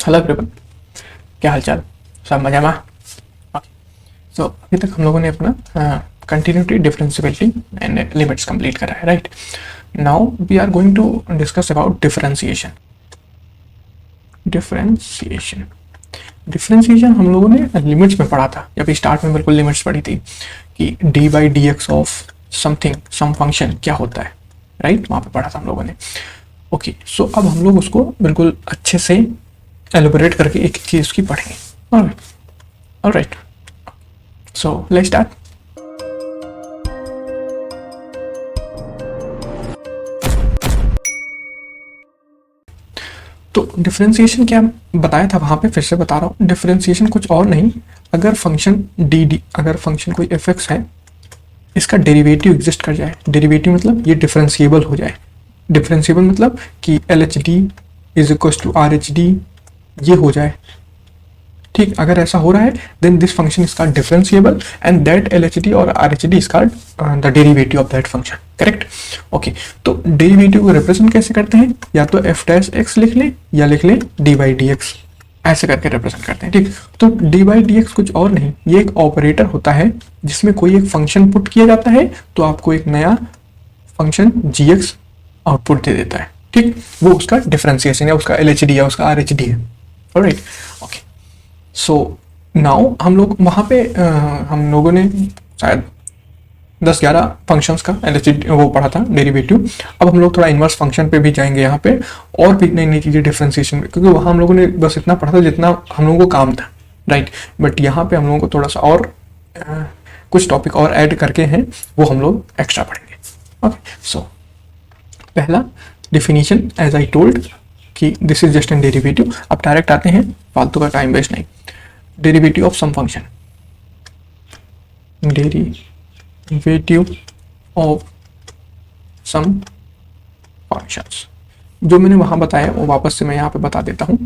Hello everyone, क्या हाल चाल? सब मजा में? ओके, सो अभी तक हम लोगों ने अपना continuity, differentiability and limits complete करा है, right? Now we are going to discuss about differentiation. Differentiation differentiation हम लोगों ने लिमिट्स में पढ़ा था। जब स्टार्ट में बिल्कुल लिमिट्स पढ़ी थी कि d by d x of something, some function क्या होता है, राइट? वहाँ पे पढ़ा था हम लोगों ने। ओके, सो अब हम लोग उसको बिल्कुल अच्छे से एलोबरेट करके एक चीज की पढ़ेंगे। Alright, so let's start. तो डिफरेंशिएशन क्या बताया था वहां पे, फिर से बता रहा हूँ। डिफरेंशिएशन कुछ और नहीं, अगर फंक्शन अगर फंक्शन कोई एफ एक्स है, इसका डेरिवेटिव एग्जिस्ट कर जाए। डेरिवेटिव मतलब ये डिफरेंशिएबल हो जाए। डिफरेंशिएबल मतलब कि L H D is equal to R H D, ये हो जाए। ठीक, अगर ऐसा हो रहा है then this function is called differentiable and that L H D और R H D is called the derivative of that function. Correct? Okay, तो डेरिवेटिव को रिप्रेजेंट कैसे करते हैं? या तो एफ डैश एक्स लिख लें या लिख लें डी बाई डी एक्स, ऐसे करके रिप्रेजेंट करते हैं। ठीक, तो डी बाई डी एक्स कुछ और नहीं, ये एक ऑपरेटर होता है जिसमें कोई एक फंक्शन पुट किया जाता है तो आपको एक नया फंक्शन जी एक्स आउटपुट दे देता है। ठीक, वो उसका डिफरेंशिएशन है, उसका एल एच डी है, उसका आर एच डी है। ऑलराइट, ओके, सो नाउ हम लोग वहाँ पे हम लोगों ने शायद 10-11 फंक्शंस का वो पढ़ा था डेरिवेटिव। अब हम लोग थोड़ा इनवर्स फंक्शन पे भी जाएंगे यहाँ पे, और भी नई नई चीज़ें डिफरेंशिएशन में, क्योंकि वहाँ हम लोगों ने बस इतना पढ़ा था जितना हम लोगों को काम था, राइट? बट यहाँ पे हम लोगों को थोड़ा सा और कुछ टॉपिक और ऐड करके हैं, वो हम लोग एक्स्ट्रा पढ़ेंगे। ओके, सो पहला डिफिनीशन एज आई टोल्ड कि this is just an derivative. अब डायरेक्ट आते हैं, फालतू का टाइम वेस्ट नहीं। Derivative of some function, derivative of some functions, जो मैंने वहां बताया वो वापस से मैं यहाँ पे बता देता हूँ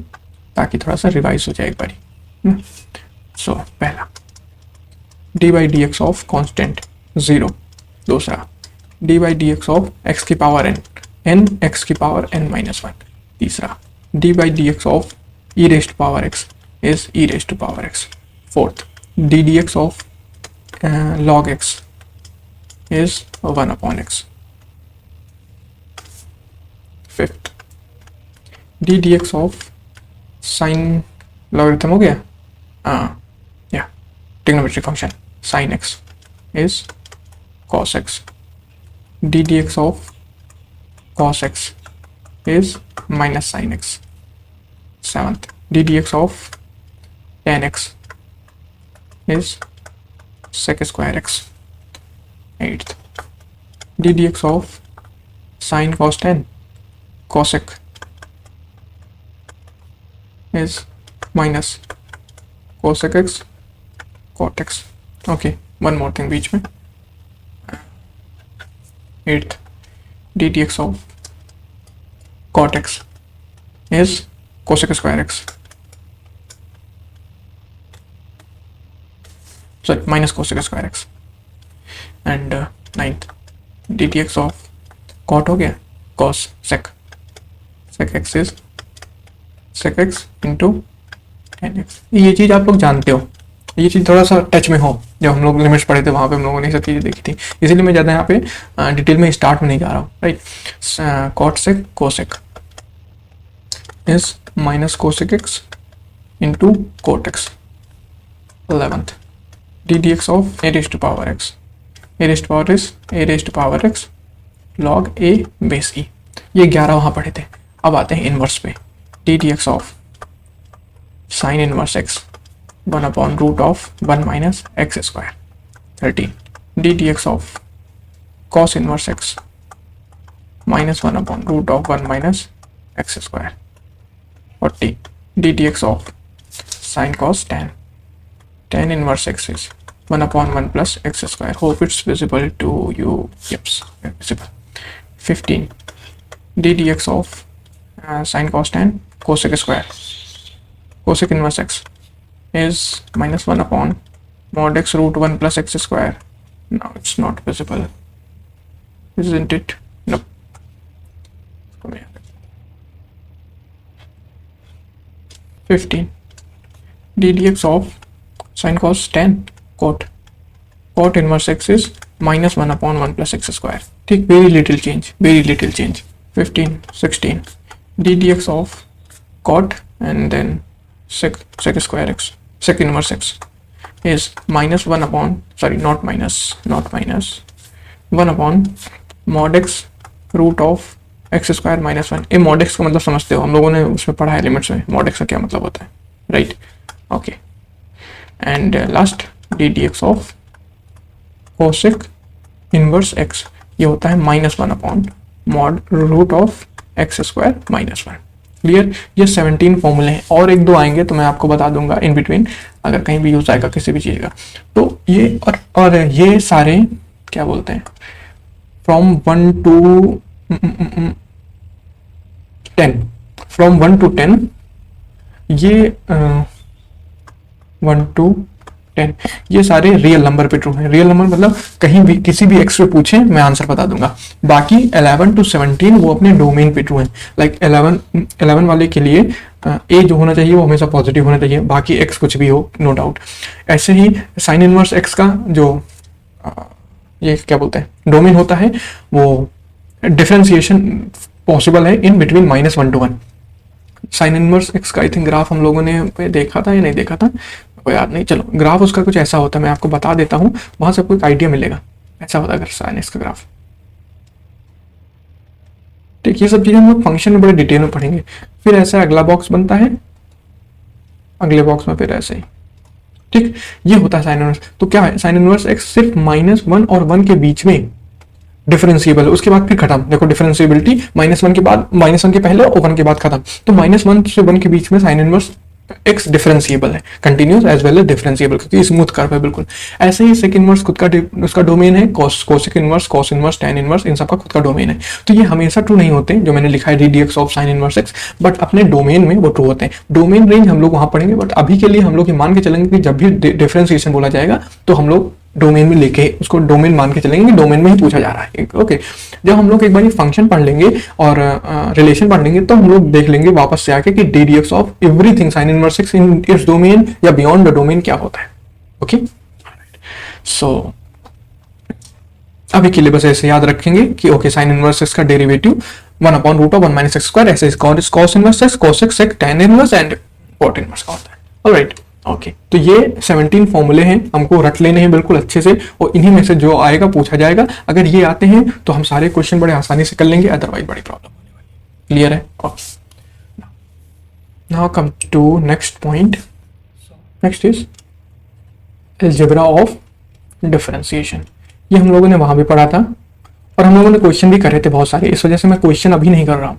ताकि थोड़ा सा रिवाइज हो जाए एक बारी। सो पहला D by d x of constant 0। दूसरा D by d x of x की पावर एन, एन एक्स की पावर एन माइनस 1। तीसरा D by d x of E rest power x is e raised to power x. Fourth, d dx of log x is 1 upon x. Fifth, d dx of sin logarithm हो गया, yeah, trigonometric function sin x is cos x. d dx of cos x is minus sin x. Seventh, d dx of tan x is sec square x. 8th, d dx of sin cos tan cosec is minus cosec x cot x. Okay, one more thing बीच में। 8th, d dx of cot x is cosec square x, sorry, minus cosec square x. And 9th, d dx of cot हो गया cos sec x is sec x into tan x। ये चीज़ आप लोग जानते हो, ये चीज़ थोड़ा सा टच में हो, जब हम लोग लिमिट्स पढ़े थे वहाँ पे हम लोगों ने सब चीज़ें देखी थी, इसीलिए मैं ज़्यादा यहाँ पे डिटेल में स्टार्ट में नहीं जा रहा हूँ, right? cot sec cosec is minus cosec x into cot x. 11th, d dx of a raised to power x, a raised to power is a raised to power x log a base e। ये 11 वहाँ पढ़े थे। अब आते हैं inverse पे, d dx of sin inverse x 1 upon root of 1 minus x square। 13, d dx of cos inverse x minus 1 upon root of 1 minus x square। 40, d dx of sin cos tan inverse x is 1 upon 1 plus x square. Hope it's visible to you. Yep, visible. 15, d dx of sin cos tan cosec square cosec inverse x is minus 1 upon mod x root 1 plus x square. Now it's not visible, isn't it? Nope. 15 ddx of sin cos 10 cot inverse x is -1/1 plus x square. ठीक, very little change. 15 16 ddx of cot and then sec square x, sec inverse x is -1 upon, sorry, not minus 1 upon mod x root of x square -1. ये mod x का मतलब समझते हो, हम लोगों ने उसमें पढ़ा है लिमिट्स में mod x का क्या मतलब होता है, right? Okay, and last ddx of cosec inverse x, ये होता है -1 upon mod root of x square -1. Clear? ये 17 फॉर्मूले हैं, और एक दो आएंगे तो मैं आपको बता दूंगा इन बिटवीन, अगर कहीं भी यूज आएगा किसी भी चीज़ का. तो ये और ये सारे क्या बोलते हैं, फ्रॉम 1 to 10, फ्रॉम 1 to 10, ये 1 to 10 ये सारे रियल नंबर पे ट्रू हैं. रियल नंबर मतलब कहीं भी किसी भी एक्स पे पूछे मैं आंसर बता दूंगा. बाकी 11 to 17 वो अपने डोमेन पे ट्रू हैं. लाइक 11 वाले के लिए ए जो होना चाहिए वो हमेशा पॉजिटिव होना चाहिए, बाकी एक्स कुछ भी हो, नो डाउट. ऐसे ही साइन इनवर्स एक्स का जो ये क्या बोलते हैं डोमेन होता है, वो डिफरेंशिएशन पॉसिबल है in between -1 to 1. Sign inverse x का आई थिंक ग्राफ हम लोगों ने देखा था या नहीं देखा था, कोई याद नहीं. चलो, ग्राफ उसका कुछ ऐसा होता है, मैं आपको बता देता हूँ, वहां से आपको एक आइडिया मिलेगा. ऐसा होता है अगर साइन एक्स का ग्राफ. ठीक, ये सब चीजें हम लोग फंक्शन में बड़े डिटेल में पढ़ेंगे. फिर ऐसा अगला बॉक्स बनता है, अगले बॉक्स में फिर ऐसे ही. ठीक, ये होता है साइन इनवर्स. तो क्या है, साइन इनवर्स एक्स सिर्फ -1 और 1 के बीच में डिफरेंशिएबल है, उसके बाद फिर खत्म. देखो डिफरेंशिएबिलिटी -1 के बाद, -1 के पहले और 1 के बाद खत्म. तो -1 से 1 के बीच में साइन इनवर्स एक्स डिफरेंशिएबल है, continuous as well as differentiable, क्योंकि स्मूथ कर्व है बिल्कुल. ऐसे ही सेक इनवर्स खुद का उसका डोमेन है, cosec inverse, cos inverse, tan inverse, इन सबका खुद का डोमेन है. तो ये हमेशा ट्रू नहीं होते जो मैंने लिखा है ddx of sine inverse x, but अपने डोमेन में वो ट्रू होते हैं. डोमेन रेंज हम लोग वहां पढ़ेंगे, बट अभी के लिए हम लोग ये मान के चलेंगे कि जब भी डिफरेंशिएशन बोला जाएगा तो हम लोग डोमेन में लेके उसको डोमेन मान के चलेंगे कि डोमेन में ही पूछा जा रहा है. ओके, जब हम लोग एक बार ये फंक्शन पढ़ लेंगे और रिलेशन पढ़ लेंगे तो हम लोग देख लेंगे वापस से आके कि ddx of everything sign inverse x in its domain या बियॉन्ड द डोमेन क्या होता है. ओके, सो अभी के लिए बस ऐसे याद रखेंगे कि ओके, साइन इनवर्स एक्स का derivative 1 upon root of 1 minus x square, ऐसे cos inverse x, cosec, sec, tan inverse and cot inverse का होता है. ऑलराइट, ओके, तो ये 17 फॉर्मूले हैं, हमको रट लेने हैं बिल्कुल अच्छे से, और इन्हीं में से जो आएगा पूछा जाएगा. अगर ये आते हैं तो हम सारे क्वेश्चन बड़े आसानी से कर लेंगे, अदरवाइज बड़ी प्रॉब्लम होने वाली है. क्लियर है? Now come to next point. Next is algebra of differentiation. ये हम लोगों ने वहां भी पढ़ा था और हम लोगों ने क्वेश्चन भी करे थे बहुत सारे, इस वजह से मैं क्वेश्चन अभी नहीं कर रहा हूं.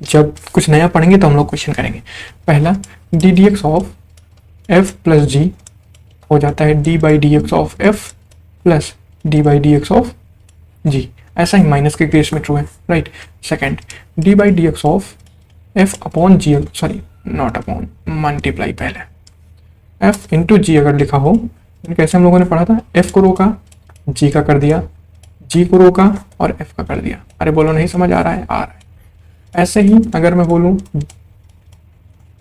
जब कुछ नया पढ़ेंगे तो हम लोग क्वेश्चन करेंगे. पहला ddx of f plus g हो जाता है d/dx of f plus d/dx of g. ऐसा ही माइनस के केस में ट्रू है, right? Second d/dx of f upon g, sorry not upon, multiply पहले f इंटू जी अगर लिखा हो, कैसे हम लोगों ने पढ़ा था, f को रोका, g का कर दिया, g को रोका और f का कर दिया. अरे बोलो नहीं समझ आ रहा है? आ रहा है. ऐसे ही अगर मैं बोलूं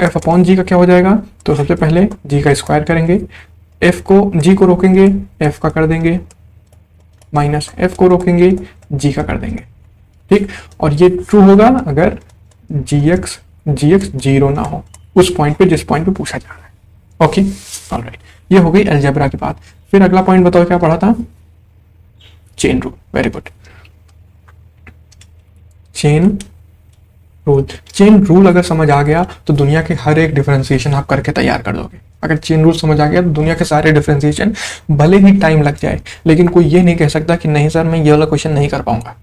f अपॉन जी का क्या हो जाएगा, तो सबसे पहले g का स्क्वायर करेंगे, f को, g को रोकेंगे, f का कर देंगे, माइनस f को रोकेंगे, g का कर देंगे. ठीक, और ये ट्रू होगा अगर gx 0 ना हो उस पॉइंट पे जिस पॉइंट पे पूछा जा रहा है. ओके, ऑलराइट, ये हो गई अलजेब्रा की बात. फिर अगला पॉइंट बताओ क्या पढ़ा था? Chain rule. Very good, chain rule. Chain rule अगर समझ आ गया तो दुनिया के हर एक डिफरेंशिएशन आप करके तैयार कर दोगे. अगर चेन रूल समझ आ गया तो दुनिया के सारे डिफरेंशिएशन, भले ही टाइम लग जाए, लेकिन कोई ये नहीं कह सकता कि नहीं सर मैं ये वाला क्वेश्चन नहीं कर पाऊंगा.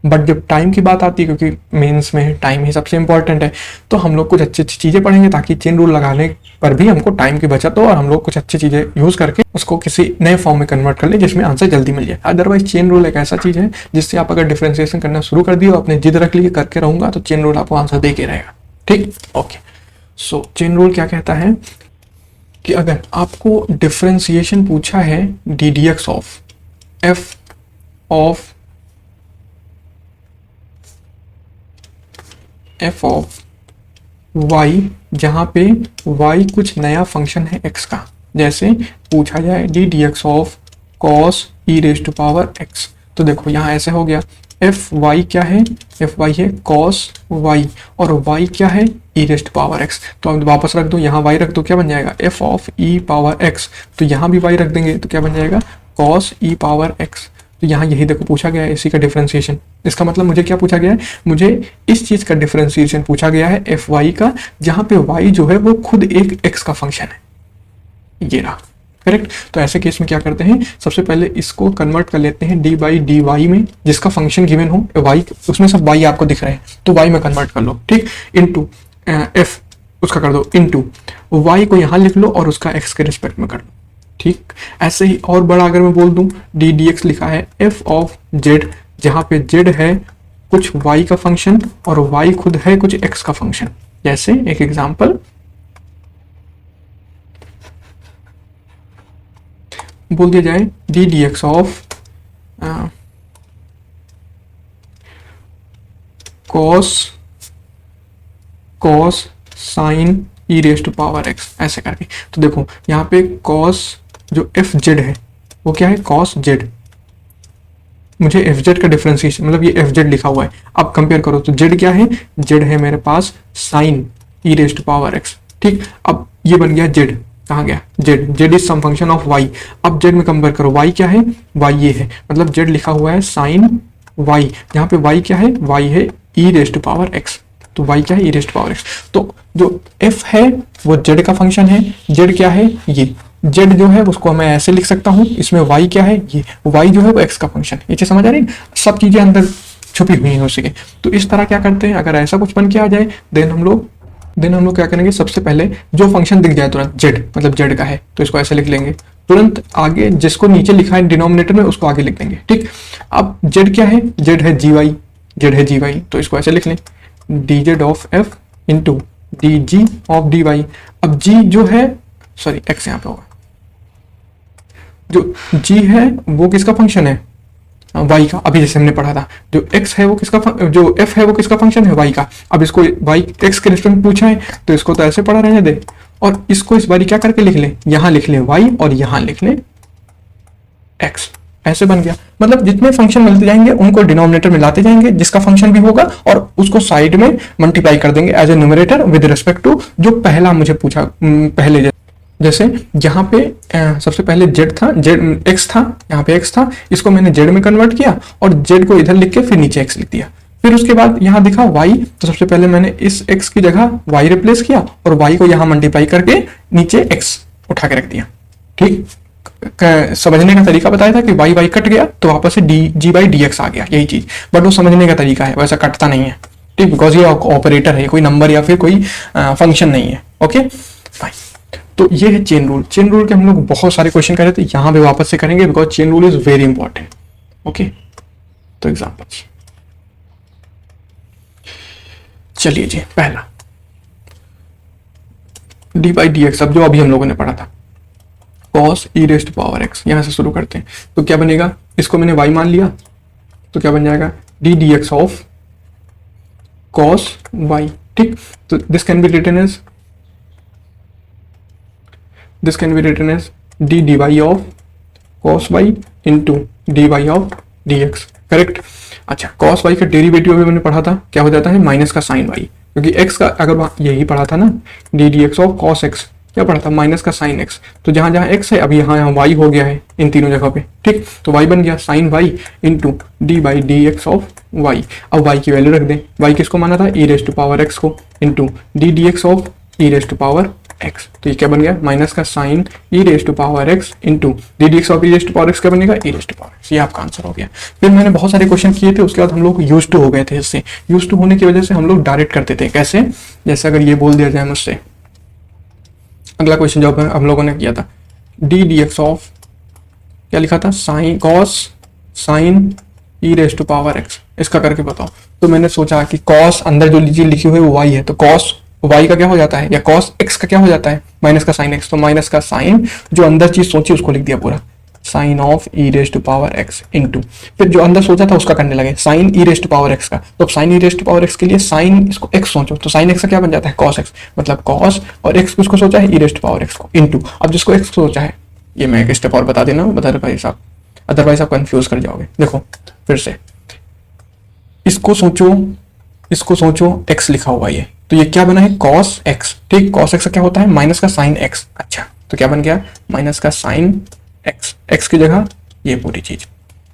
बट जब टाइम की बात आती है, क्योंकि मेंस में टाइम ही सबसे इंपॉर्टेंट है, तो हम लोग कुछ अच्छी अच्छी चीजें पढ़ेंगे ताकि चेन रूल लगाने पर भी हमको टाइम की बचत हो और हम लोग कुछ अच्छी चीजें यूज करके उसको किसी नए फॉर्म में कन्वर्ट कर ले जिसमें आंसर जल्दी मिल जाए. अदरवाइज चेन रूल एक ऐसा चीज है जिससे आप अगर डिफरेंशिएशन करना शुरू कर दिए, अपने जिद रख लिए करके रहूंगा, तो चेन रूल आपको आंसर दे के रहेगा. ठीक, ओके. सो चेन रूल क्या कहता है कि अगर आपको डिफरेंशिएशन पूछा है ddx of f of y, जहाँ पे y कुछ नया फंक्शन है x का, जैसे पूछा जाए d d x of cos e raise to power x। तो देखो यहाँ ऐसे हो गया, एफ वाई क्या है, एफ वाई है कॉस वाई और वाई क्या है e raise to power x. तो अब वापस रख दो, यहाँ वाई रख दो, क्या बन जाएगा F of E power x. तो यहाँ भी वाई रख देंगे तो क्या बन जाएगा कॉस ई पावर एक्स। तो यहाँ यही देखो पूछा गया है इसी का डिफरेंशिएशन। इसका मतलब मुझे क्या पूछा गया है, मुझे इस चीज़ का डिफरेंशिएशन पूछा गया है एफ वाई का, जहाँ पे वाई जो है वो खुद एक एक्स का फंक्शन है, ये रहा करेक्ट। तो ऐसे केस में क्या करते हैं, सबसे पहले इसको कन्वर्ट कर लेते हैं डी बाई डी वाई में, जिसका फंक्शन गिवन हो वाई, उसमें सब वाई आपको दिख रहे हैं तो वाई में कन्वर्ट कर लो, ठीक। इनटू एफ उसका कर दो, इनटू वाई को यहाँ लिख लो और उसका एक्स के रिस्पेक्ट में कर लो, ठीक। ऐसे ही और बड़ा अगर मैं बोल दूं, डी डी एक्स लिखा है एफ ऑफ जेड, जहाँ पे जेड है कुछ वाई का फंक्शन और वाई खुद है कुछ एक्स का फंक्शन। जैसे एक एग्जांपल बोल दिया जाए d d x of cos sine e raise to power x, ऐसे करके। तो देखो यहाँ पे कॉस जो एफ जेड है वो क्या है कॉस जेड, मुझे एफ जेड का डिफरेंशिएशन मतलब ये एफ जेड लिखा हुआ है, अब कंपेयर करो तो जेड क्या है, जेड है मेरे पास sine e raise to power x, ठीक। अब ये बन गया जेड, कहाँ गया z, z is some function of y. अब जेड में कंपेयर करो, वाई क्या है, वाई ये है, मतलब जेड लिखा हुआ है साइन वाई, यहाँ पे वाई क्या है, वाई है e raise to power x, तो वाई क्या है e raise to power x. तो जो एफ है वो जेड का फंक्शन है, जेड क्या है ये, जेड जो है उसको मैं ऐसे लिख सकता हूँ, इसमें वाई क्या है ये, वाई जो है वो एक्स का फंक्शन है। ये चीज समझ आ रही, सब चीजें अंदर छुपी हुई हैं उसी के। तो इस तरह क्या करते हैं, अगर ऐसा कुछ बन के आ जाए देन हम लोग क्या करेंगे, सबसे पहले जो फंक्शन दिख जाए तुरंत जेड मतलब जेड का है तो इसको ऐसे लिख लेंगे, तुरंत आगे जिसको नीचे लिखा है डिनोमिनेटर में उसको आगे लिख देंगे, ठीक। अब जेड क्या है, जेड है जी वाई, जेड है जी वाई, तो इसको ऐसे लिख लें d z of f into d g of d y. अब जी जो है, सॉरी एक्स यहाँ पे होगा, जो जी है वो किसका फंक्शन है, वाई का। अभी जैसे हमने पढ़ा था जो एक्स है वो किसका, जो एफ है वो किसका फंक्शन है, वाई का। अब इसको वाई एक्स के रिस्पेक्ट में पूछा है तो इसको तो ऐसे पढ़ा रहने दे, और इसको इस बारी क्या करके लिख ले, यहाँ लिख ले वाई और यहाँ लिख ले एक्स, ऐसे बन गया। मतलब जितने फंक्शन मिलते जाएंगे उनको डिनोमिनेटर में लाते जाएंगे, जिसका फंक्शन भी होगा और उसको साइड में मल्टीप्लाई कर देंगे as a numerator with respect to जो पहला मुझे पूछा पहले। जैसे यहाँ पे सबसे पहले जेड था, जेड एक्स था, यहाँ पे एक्स था, इसको मैंने जेड में कन्वर्ट किया और जेड को इधर लिख के फिर नीचे एक्स लिख दिया। फिर उसके बाद यहाँ दिखा वाई, तो सबसे पहले मैंने इस एक्स की जगह वाई रिप्लेस किया और वाई को यहाँ मल्टीप्लाई करके नीचे एक्स उठा के रख दिया, ठीक। समझने का तरीका बताया था कि वाई वाई कट गया तो वापस से d g by d x आ गया, यही चीज, बट वो समझने का तरीका है, वैसा कटता नहीं है, ठीक, बिकॉज ये ऑपरेटर है, कोई नंबर या फिर कोई फंक्शन नहीं है। ओके फाइन, तो ये है चेन रूल। चेन रूल के हम लोग बहुत सारे क्वेश्चन कर रहे थे, यहां पे वापस से करेंगे because chain rule is very important. Okay, तो एग्जांपल्स चलिए जी, पहला डी बाई डी एक्स, अब जो अभी हम लोगों ने पढ़ा था cos e raise to power x, यहां से शुरू करते हैं। तो क्या बनेगा, इसको मैंने वाई मान लिया तो क्या बन जाएगा d d x of cos y, ठीक। तो this can be written as d dy of cos y into dy of dx, correct. अच्छा, cos y का डेरिवेटिव अभी मैंने पढ़ा था, क्या हो जाता है माइनस का साइन y, क्योंकि x का अगर यही पढ़ा था ना d dx of cos x, क्या पढ़ा था माइनस का साइन x, तो जहां जहां x है अभी यहाँ y हो गया है इन तीनों जगह पे, ठीक। तो y बन गया sine y into d by d x of y. अब y की वैल्यू रख दें, y किसको माना था e raise to power x को, into d d x of e raise to power x, तो ये क्या बन गया माइनस का sine e raise to power x into d d x of e raise to power x, क्या बनेगा e raise to power x, ये आपका आंसर हो गया। फिर मैंने बहुत सारे क्वेश्चन किए थे, उसके बाद हम लोग यूज टू हो गए थे, इससे यूज टू होने की वजह से हम लोग डायरेक्ट करते थे। कैसे, जैसे अगर ये बोल दिया जाए मुझसे, अगला क्वेश्चन जो हम लोगों ने किया था डी डी एक्स ऑफ, क्या लिखा था sine cos sine e raise to power x, इसका करके बताओ। तो मैंने सोचा कि कॉस अंदर जो चीज लिखी हुई है वो y है, तो कॉस y का क्या हो जाता है, या cos x का क्या हो जाता है माइनस का साइन x, तो माइनस का साइन जो अंदर चीज सोची उसको लिख दिया पूरा, sine of e raise to power x into, फिर जो अंदर सोचा था उसका करने लगे, sine e raise to power x का। तो अब sine e raise to power x के लिए साइन इसको एक्स सोचो, तो साइन एक्स का क्या बन जाता है, कॉस एक्स, मतलब कॉस और एक्स किसको सोचा है, e raise to power x को, इंटू अब जिसको एक्स सोचा है, ये मैं एक स्टेप और बता देना अदरवाइज आप कंफ्यूज कर जाओगे। देखो फिर से इसको सोचो एक्स लिखा हुआ ये, तो ये क्या बना है, कॉस एक्स, ठीक, कॉस एक्स का क्या होता है, माइनस का साइन एक्स। अच्छा तो क्या बन गया, माइनस का साइन एक्स, एक्स की जगह ये पूरी चीज।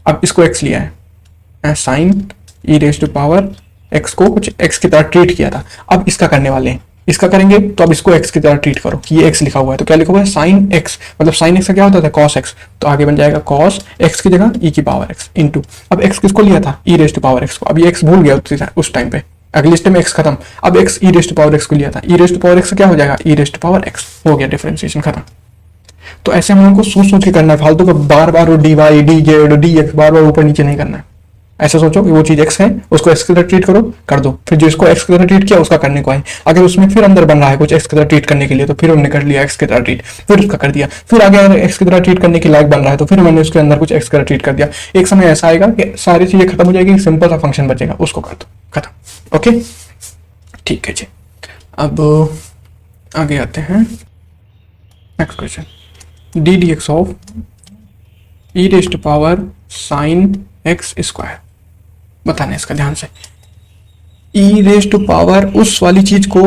अब इसको एक्स लिया है, sine e raise to power x को कुछ एक्स की तरह ट्रीट किया था, अब इसका करने वाले हैं, इसका करेंगे तो अब इसको एक्स की तरह ट्रीट करो कि ये एक्स लिखा हुआ है, तो क्या लिखा हुआ है, साइन एक्स, मतलब साइन एक्स का क्या होता था, कॉस एक्स, तो आगे बन जाएगा कॉस एक्स की जगह ई की पावर एक्स इंटू, अब एक्स किसको लिया था, e raise to power x को, अब ये एक्स भूल गया उस टाइम पे, अगले स्टेप में एक्स खत्म, अब x e raise to power x को लिया था, e raise to power x क्या हो जाएगा, e raise to power x, हो गया डिफरेंशिएशन खत्म। तो ऐसे हम लोगों को सोच के करना है, फालतू का बार बार वो d y d z d x बार बार ऊपर नीचे नहीं करना है। ऐसा सोचो कि वो चीज एक्स है, उसको एक्स की तरह ट्रीट करो, कर दो, फिर जो इसको एक्स की तरह ट्रीट किया उसका करने को आए, अगर उसमें फिर अंदर बन रहा है कुछ एक्स की तरह ट्रीट करने के लिए, तो फिर हमने कर लिया एक्स की तरह ट्रीट, फिर उसका कर दिया, फिर आगे अगर एक्स की तरह ट्रीट करने के लायक बन रहा है तो फिर मैंने उसके अंदर कुछ एक्स की तरह ट्रीट कर दिया। एक समय ऐसा आएगा कि सारी चीजें खत्म हो जाएगी, सिंपल सा फंक्शन बचेगा, उसको कर दो, खत्म। ओके ठीक है जी, अब आगे आते हैं next question, d d x of e raise to power sine x square, बताना है इसका ध्यान से। ई रेज टू पावर उस वाली चीज को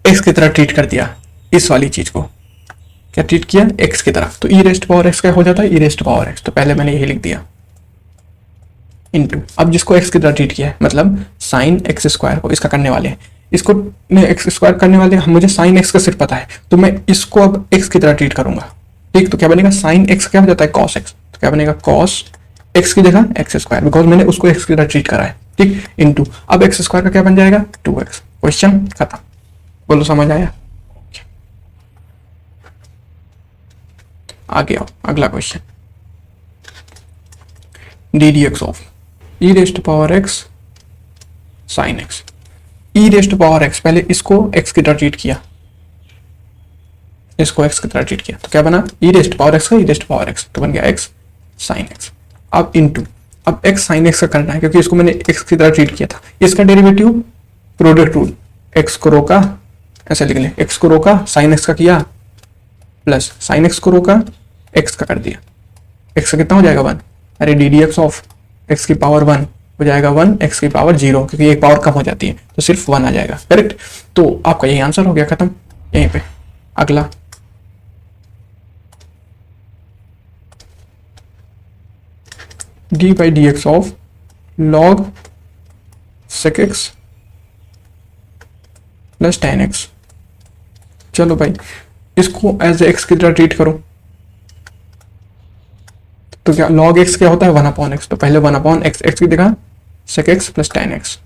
एक्स की तरह ट्रीट कर दिया, इस वाली चीज को क्या ट्रीट किया, एक्स की तरह, तो ई रेज टू पावर एक्स क्या हो जाता है, e raise to power x, तो पहले मैंने यही लिख दिया इंटू, अब जिसको एक्स की तरह ट्रीट किया है मतलब साइन एक्स स्क्वायर को, इसका करने वाले हैं, इसको एक्स स्क्वायर करने वाले, मुझे साइन एक्स का सिर्फ पता है, तो मैं इसको अब एक्स की तरह ट्रीट करूंगा, ठीक, तो क्या बनेगा, साइन एक्स क्या हो जाता है, कॉस एक्स, तो क्या बनेगा, कॉस एक्स की जगह एक्स स्क्वायर, बिकॉज मैंने उसको एक्स की तरह ट्रीट करा है, ठीक, इंटू अब एक्स स्क्वायर का क्या बन जाएगा, 2x, क्वेश्चन खत्म, बोलो समझ आया। आगे आओ, अगला question, d d x of e raise to power x sine x, e raise to power x, पहले इसको एक्स की तरह ट्रीट किया, इसको एक्स की तरह ट्रीट किया, तो क्या बना, ई रेज टू पावर एक्स का ई रेज टू पावर एक्स, तो बन गया एक्स साइन एक्स, अब इंटू अब एक्स साइन एक्स का करना है क्योंकि इसको मैंने एक्स की तरह ट्रीट किया था, इसका डेरिवेटिव प्रोडक्ट रूल, एक्स को रोका, ऐसे लिख ले, एक्स को रोका, साइन एक्स का किया, प्लस साइन एक्स को रोका, एक्स का कर दिया, एक्स का कितना हो जाएगा 1, अरे D d x of x की पावर 1 हो जाएगा 1 एक्स की पावर 0, क्योंकि एक पावर कम हो जाती है तो सिर्फ 1 आ जाएगा, करेक्ट, तो आपका यही आंसर हो गया, खत्म यहीं पे। अगला d by d x of log sec x plus tan x, चलो भाई इसको एज एक्स की तरह ट्रीट करो, तो क्या लॉग एक्स क्या होता है, 1/x, तो पहले 1/x, एक्स की जगह sec x plus tan x,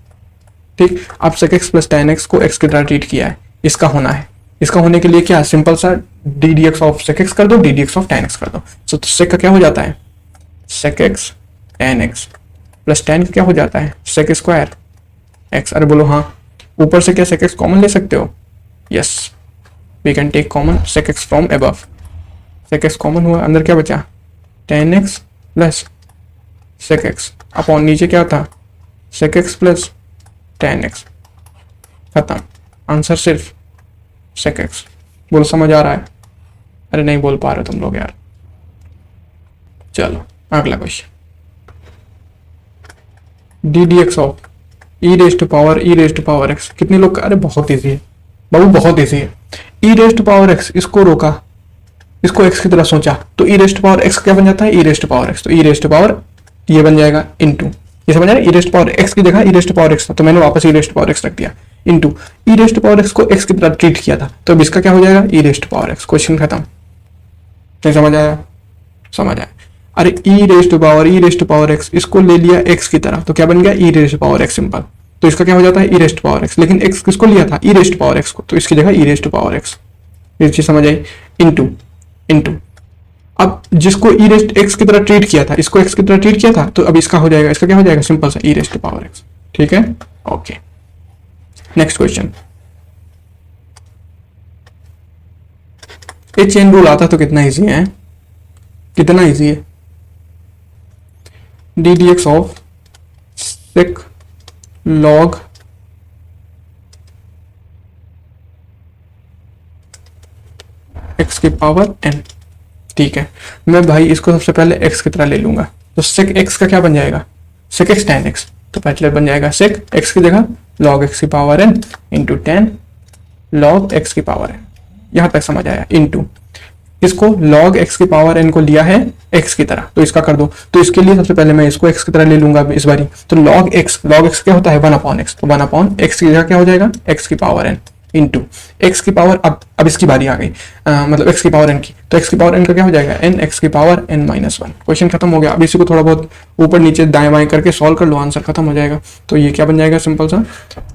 ठीक, अब sec x plus tan x को एक्स की तरह ट्रीट किया है, इसका होना है, इसका होने के लिए क्या सिंपल सा d d x of sec x कर दो, d d x of tan x कर दो, तो सेक का क्या हो जाता है, sec x tan x plus tan क्या हो जाता है, सेक स्क्वायर एक्स, अरे बोलो हाँ, ऊपर से क्या सेक एक्स कॉमन ले सकते हो, yes we can take common sec x from above, sec x common हुआ, अंदर क्या बचा, tan x plus sec x upon नीचे क्या था, sec x plus tan x, खत्म, आंसर सिर्फ सेक एक्स, बोलो समझ आ रहा है, अरे नहीं बोल पा रहे तुम लोग यार, चलो अगला question, d d x of e raise to power x, कितने लोग, अरे बहुत ईजी है बाबू, बहुत ईजी है, e raise to power x, इसको रोका, इसको एक्स की तरह सोचा, तो ई रेज टू पावर एक्स क्या बन जाता है, e raise to power x, तो ई रेज टू पावर ये बन जाएगा इनटू, ये समझ आया, e raise to power x की जगह e raise to power x था, तो मैंने वापस e raise to power x रख दिया, into e raise to power x को एक्स की तरह ट्रीट किया था, तो अब इसका क्या हो जाएगा, e raise to power x, question खत्म, नहीं समझ आया, समझ आया, अरे e raise to power x, इसको ले लिया एक्स की तरह, तो क्या बन गया, e raise to power x simple, तो इसका क्या हो जाता है, e raise to power x, लेकिन एक्स किसको लिया था, e raise to power x को, तो इसकी जगह e raise to power x, ये चीज समझ आई, इनटू इनटू अब जिसको ई रेज एक्स की तरह ट्रीट किया था, इसको एक्स की तरह ट्रीट किया था, तो अब इसका हो जाएगा, इसका क्या हो जाएगा, सिंपल सा e raise to power x, ठीक है, ओके, नेक्स्ट क्वेश्चन, ये चेन रूल आता तो कितना इजी है, कितना इजी है। D d x of sec log x की पावर एन। ठीक है, मैं भाई इसको सबसे पहले एक्स की तरह ले लूंगा, तो सेक एक्स का क्या बन जाएगा, सेक एक्स टेन एक्स। तो पहले बन जाएगा सेक एक्स की जगह लॉग एक्स की power n into tan log x की पावर एन। यहां तक समझ आया। इंटू इसको log x की पावर n को लिया है x की तरह, तो इसका कर दो। तो इसके लिए सबसे पहले मैं इसको x की तरह ले लूंगा इस बारी। तो log x क्या होता है, 1/x। तो 1/x की जगह क्या हो जाएगा, x की पावर n इंटू x की पावर, अब इसकी बारी आ गई, मतलब x की पावर n की। तो x की पावर n का क्या हो जाएगा, n x की पावर n माइनस 1। क्वेश्चन खत्म हो गया। अब इसी को थोड़ा बहुत ऊपर नीचे दाएं बाएं करके सॉल्व कर लो, आंसर खत्म हो जाएगा। तो ये क्या बन जाएगा, सिंपल सा।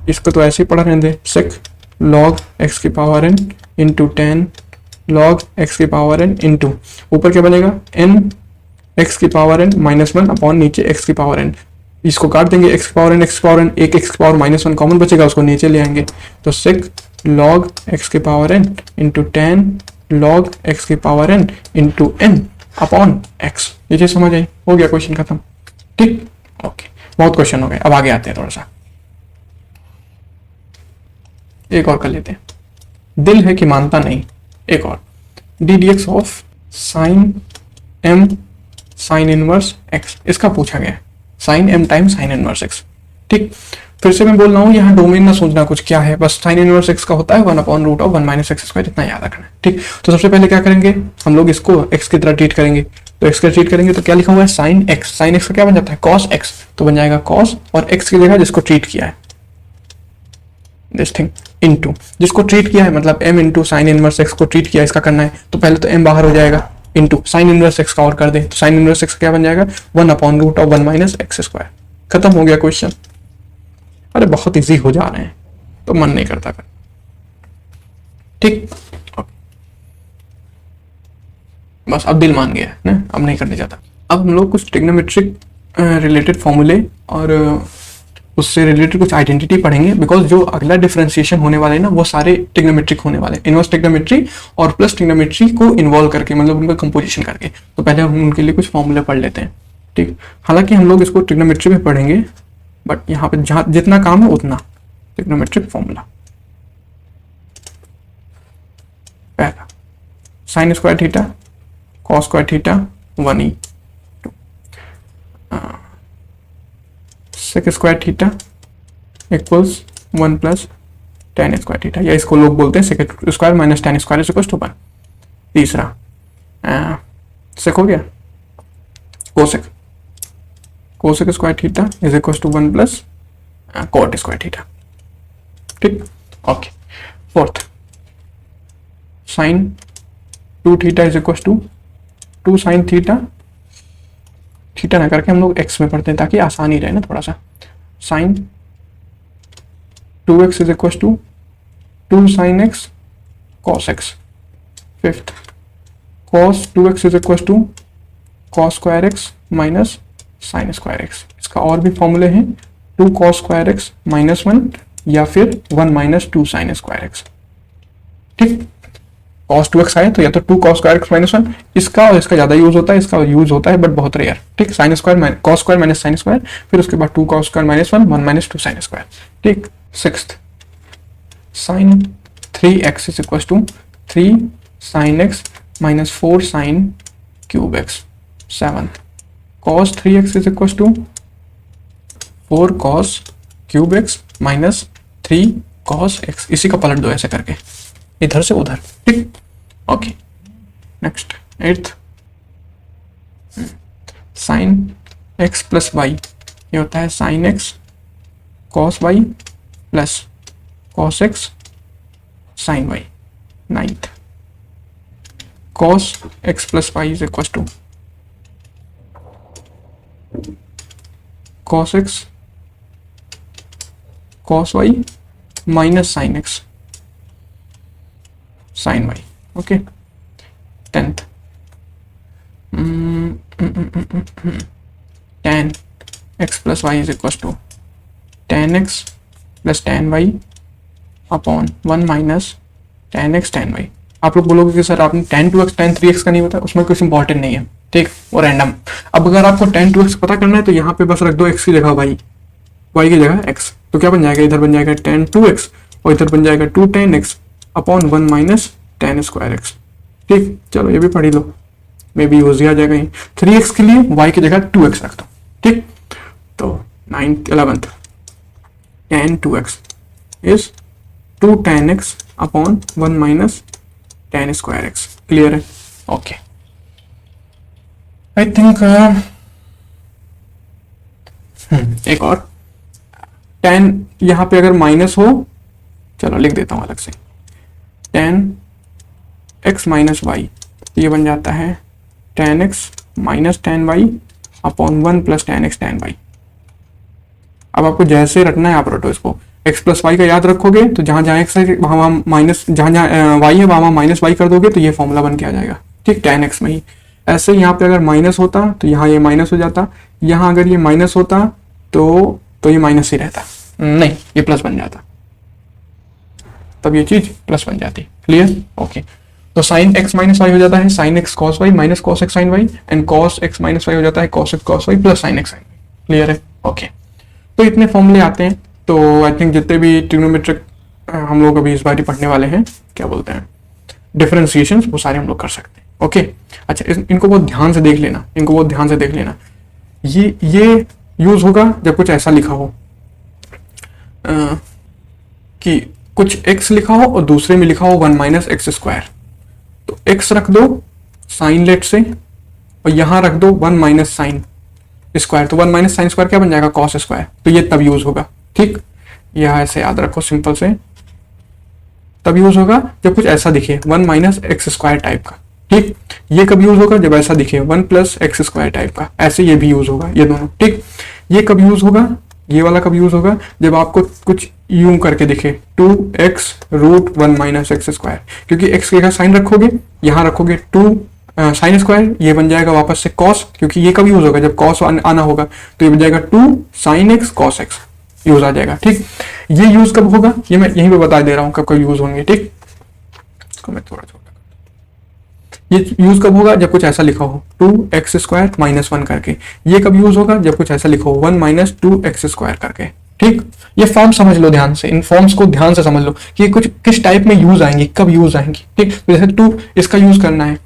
इसको तो ऐसे ही पढ़ा रहने दे, सेक log x की power n into 10 log x की पावर n इंटू ऊपर क्या बनेगा, n x की पावर n माइनस 1 अपॉन नीचे x की पावर n। इसको काट देंगे, x की पावर n x की पावर n, एक x की पावर माइनस 1 कॉमन बचेगा, उसको नीचे ले आएंगे। तो सेक log x की power n into 10 log x की power n into n upon x। ये चीज समझ आई, हो गया क्वेश्चन खत्म। ठीक, ओके, बहुत क्वेश्चन हो गए। अब आगे आते हैं, थोड़ा सा एक और कर लेते हैं। दिल है कि मानता नहीं। एक और, d d x of sine m sine inverse x, इसका पूछा गया है, sine m time sine inverse x. ठीक, फिर से मैं बोल रहा हूँ, यहाँ डोमेन ना सोचना कुछ क्या है, बस साइन इनवर्स एक्स का होता है 1/√1 माइनस एक्स स्क्वायर, इतना याद रखना है। ठीक, तो सबसे पहले क्या करेंगे हम लोग, इसको एक्स की तरह ट्रीट करेंगे। तो एक्स का ट्रीट करेंगे तो क्या लिखा हुआ है, साइन एक्स। साइन एक्स का क्या बन जाता है, कॉस एक्स। तो बन जाएगा कॉस, और एक्स की जगह जिसको ट्रीट किया है दिस थिंग इनटू, जिसको ट्रीट किया है मतलब m into sine inverse x को ट्रीट किया, इसका करना है। तो पहले तो m बाहर हो जाएगा इंटू साइन इनवर्स एक्स का और कर दे, तो साइन इनवर्स एक्स क्या बन जाएगा, 1/√1 माइनस एक्स स्क्वायर। खत्म हो गया क्वेश्चन। अरे बहुत इजी हो जा रहे हैं, तो मन नहीं करता कर। ठीक, बस अब दिल मान गया है ना, अब नहीं करने जाता। अब हम लोग कुछ ट्रिग्नोमेट्रिक रिलेटेड फॉर्मूले और उससे रिलेटेड कुछ आइडेंटिटी पढ़ेंगे, बिकॉज जो अगला डिफरेंशिएशन होने वाले हैं ना, वो सारे ट्रिग्नोमेट्रिक होने वाले, इनवर्स ट्रिग्नोमेट्री और प्लस ट्रिग्नोमेट्री को इन्वॉल्व करके, मतलब उनका कंपोजिशन करके। तो पहले हम उनके लिए कुछ फॉर्मूले पढ़ लेते हैं। ठीक, हालांकि हम लोग इसको ट्रिग्नोमेट्री में पढ़ेंगे, बट यहाँ पे जहाँ जितना काम है उतना ट्रिग्नोमेट्रिक फॉर्मूला। पहला, sine square theta cos square theta 1e, sec square theta equals 1 plus tan square theta, या इसको लोग बोलते हैं sec square minus tan square is equals to 1। तीसरा, सेक हो गया, cosec, cosec square theta is equals to 1 plus cot square theta. ठीक, okay. Fourth, sine 2 theta is equals to 2 sine theta, theta ना करके हम लोग एक्स में पढ़ते हैं ताकि आसानी रहे ना थोड़ा सा। Sine 2x is equal to 2 sine x cos x. Fifth, cos 2x is equal to cos square x minus sine square x. इसका और भी फॉर्मूले हैं, 2 कॉस स्क्वायर एक्स माइनस 1 या फिर 1 माइनस 2 साइन स्क्वायर एक्स। ठीक, cos 2x आए तो या तो 2 cos स्क्वायर एक्स माइनस 1, इसका और इसका ज्यादा यूज होता है, इसका यूज होता है बट बहुत रेयर। ठीक, sine square cos square minus sine square, फिर उसके बाद 2 cos square minus 1 1 minus 2 sine square. ठीक, sixth, sine 3x is equal to 3 sine x minus 4 sine cube x. Seventh, cos 3x is equal to 4 cos cube x minus 3 cos x। इसी का पलट दो ऐसे करके इधर से उधर। ठीक, okay. Next, eighth, sine x plus y, ये होता है sine x cos y plus cos x sine y. Ninth, cos x plus y is equal to cos x cos y minus sine x sine y. Okay. Tenth, tan x plus y is equal to tan x plus tan y upon 1 minus tan x tan y. आप लोग बोलोगे कि sir आपने tan 2x tan 3x का नहीं बताया, उसमें कुछ इंपॉर्टेंट नहीं है, ठीक, और रैंडम। अब अगर आपको tan 2x पता करना है तो यहाँ पे बस रख दो x की जगह y की जगह x, तो क्या बन जाएगा, इधर बन जाएगा tan 2x और इधर बन जाएगा 2 tan x upon 1 minus tan square x। ठीक, चलो ये भी पढ़ लो, मे बी यूज ही आ जाएगा ही। 3x के लिए y की जगह 2x रख दो। ठीक, तो 9th 11th tan 2x is 2 tan x upon 1 minus tan square x। Clear है? ओके, आई थिंक एक और tan यहाँ पे अगर माइनस हो, चलो लिख देता हूँ अलग से, tan x माइनस वाई, ये बन जाता है tan x minus tan y upon 1 plus tan x tan y। अब आपको जैसे रखना है आप रटो इसको, x प्लस वाई का याद रखोगे तो जहां जहां x है वहां माइनस, जहां जहां y है वहां माइनस वाई कर दोगे तो ये फॉर्मूला बन के आ जाएगा। ठीक, tan x में ही ऐसे यहाँ पे अगर माइनस होता तो यहाँ ये माइनस हो जाता, यहाँ अगर ये माइनस होता तो ये माइनस ही रहता, नहीं ये प्लस बन जाता, तब ये चीज प्लस बन जाती। क्लियर? ओके, तो साइन x माइनस वाई हो जाता है sine x cos y minus cos x sine y, and cos x minus y हो जाता है cos x cos y plus sine x sine y. Clear है? ओके, तो इतने फॉर्मूले आते हैं। तो आई थिंक जितने भी ट्रिग्नोमेट्रिक हम लोग अभी इस बार ही पढ़ने वाले हैं, क्या बोलते हैं, डिफरेंशिएशन, वो सारे हम लोग कर सकते हैं। ओके, अच्छा इनको बहुत ध्यान से देख लेना, इनको बहुत ध्यान से देख लेना। ये यूज होगा जब कुछ ऐसा लिखा हो कि कुछ x लिखा हो और दूसरे में लिखा हो 1 माइनस एक्स स्क्वायर, तो x रख दो साइन लेट से और यहां रख दो 1 माइनस साइन स्क्वायर, तो 1 माइनस साइन स्क्वायर क्या बन जाएगा, कॉस स्क्वायर। तो ये तब यूज होगा। ठीक, यह ऐसे याद रखो सिंपल से, तब यूज होगा जब कुछ ऐसा दिखे 1 माइनस एक्स स्क्वायर टाइप का। ठीक, ये कब यूज होगा, जब ऐसा दिखे 1 प्लस एक्स स्क्वायर टाइप का, ऐसे ये भी यूज होगा, ये दोनों। ठीक, ये कब यूज होगा, ये वाला कब यूज होगा, जब आपको कुछ यूं करके दिखे 2x root 1 minus x square, क्योंकि x की जगह साइन रखोगे, यहां रखोगे 2 साइन स्क्वायर, ये बन जाएगा वापस से कॉस, क्योंकि ये कब यूज होगा, जब कॉस आना होगा, तो ये बन जाएगा 2 sine x cos x, use आ जाएगा। ठीक, ये यूज कब होगा, ये मैं यहीं पे बता दे रहा हूं कब कब यूज होंगे। ठीक, इसको मैं थोड़ा छोटा, ये यूज कब होगा, जब कुछ ऐसा लिखा हो 2x स्क्वायर माइनस 1 करके। ये कब यूज होगा, जब कुछ ऐसा लिखा हो 1 माइनस 2x स्क्वायर करके। ठीक, ये फॉर्म समझ लो ध्यान से, इन फॉर्म्स को ध्यान से समझ लो कि ये कुछ किस टाइप में यूज आएंगी, कब यूज आएंगी। ठीक, तो जैसे 2 इसका यूज करना है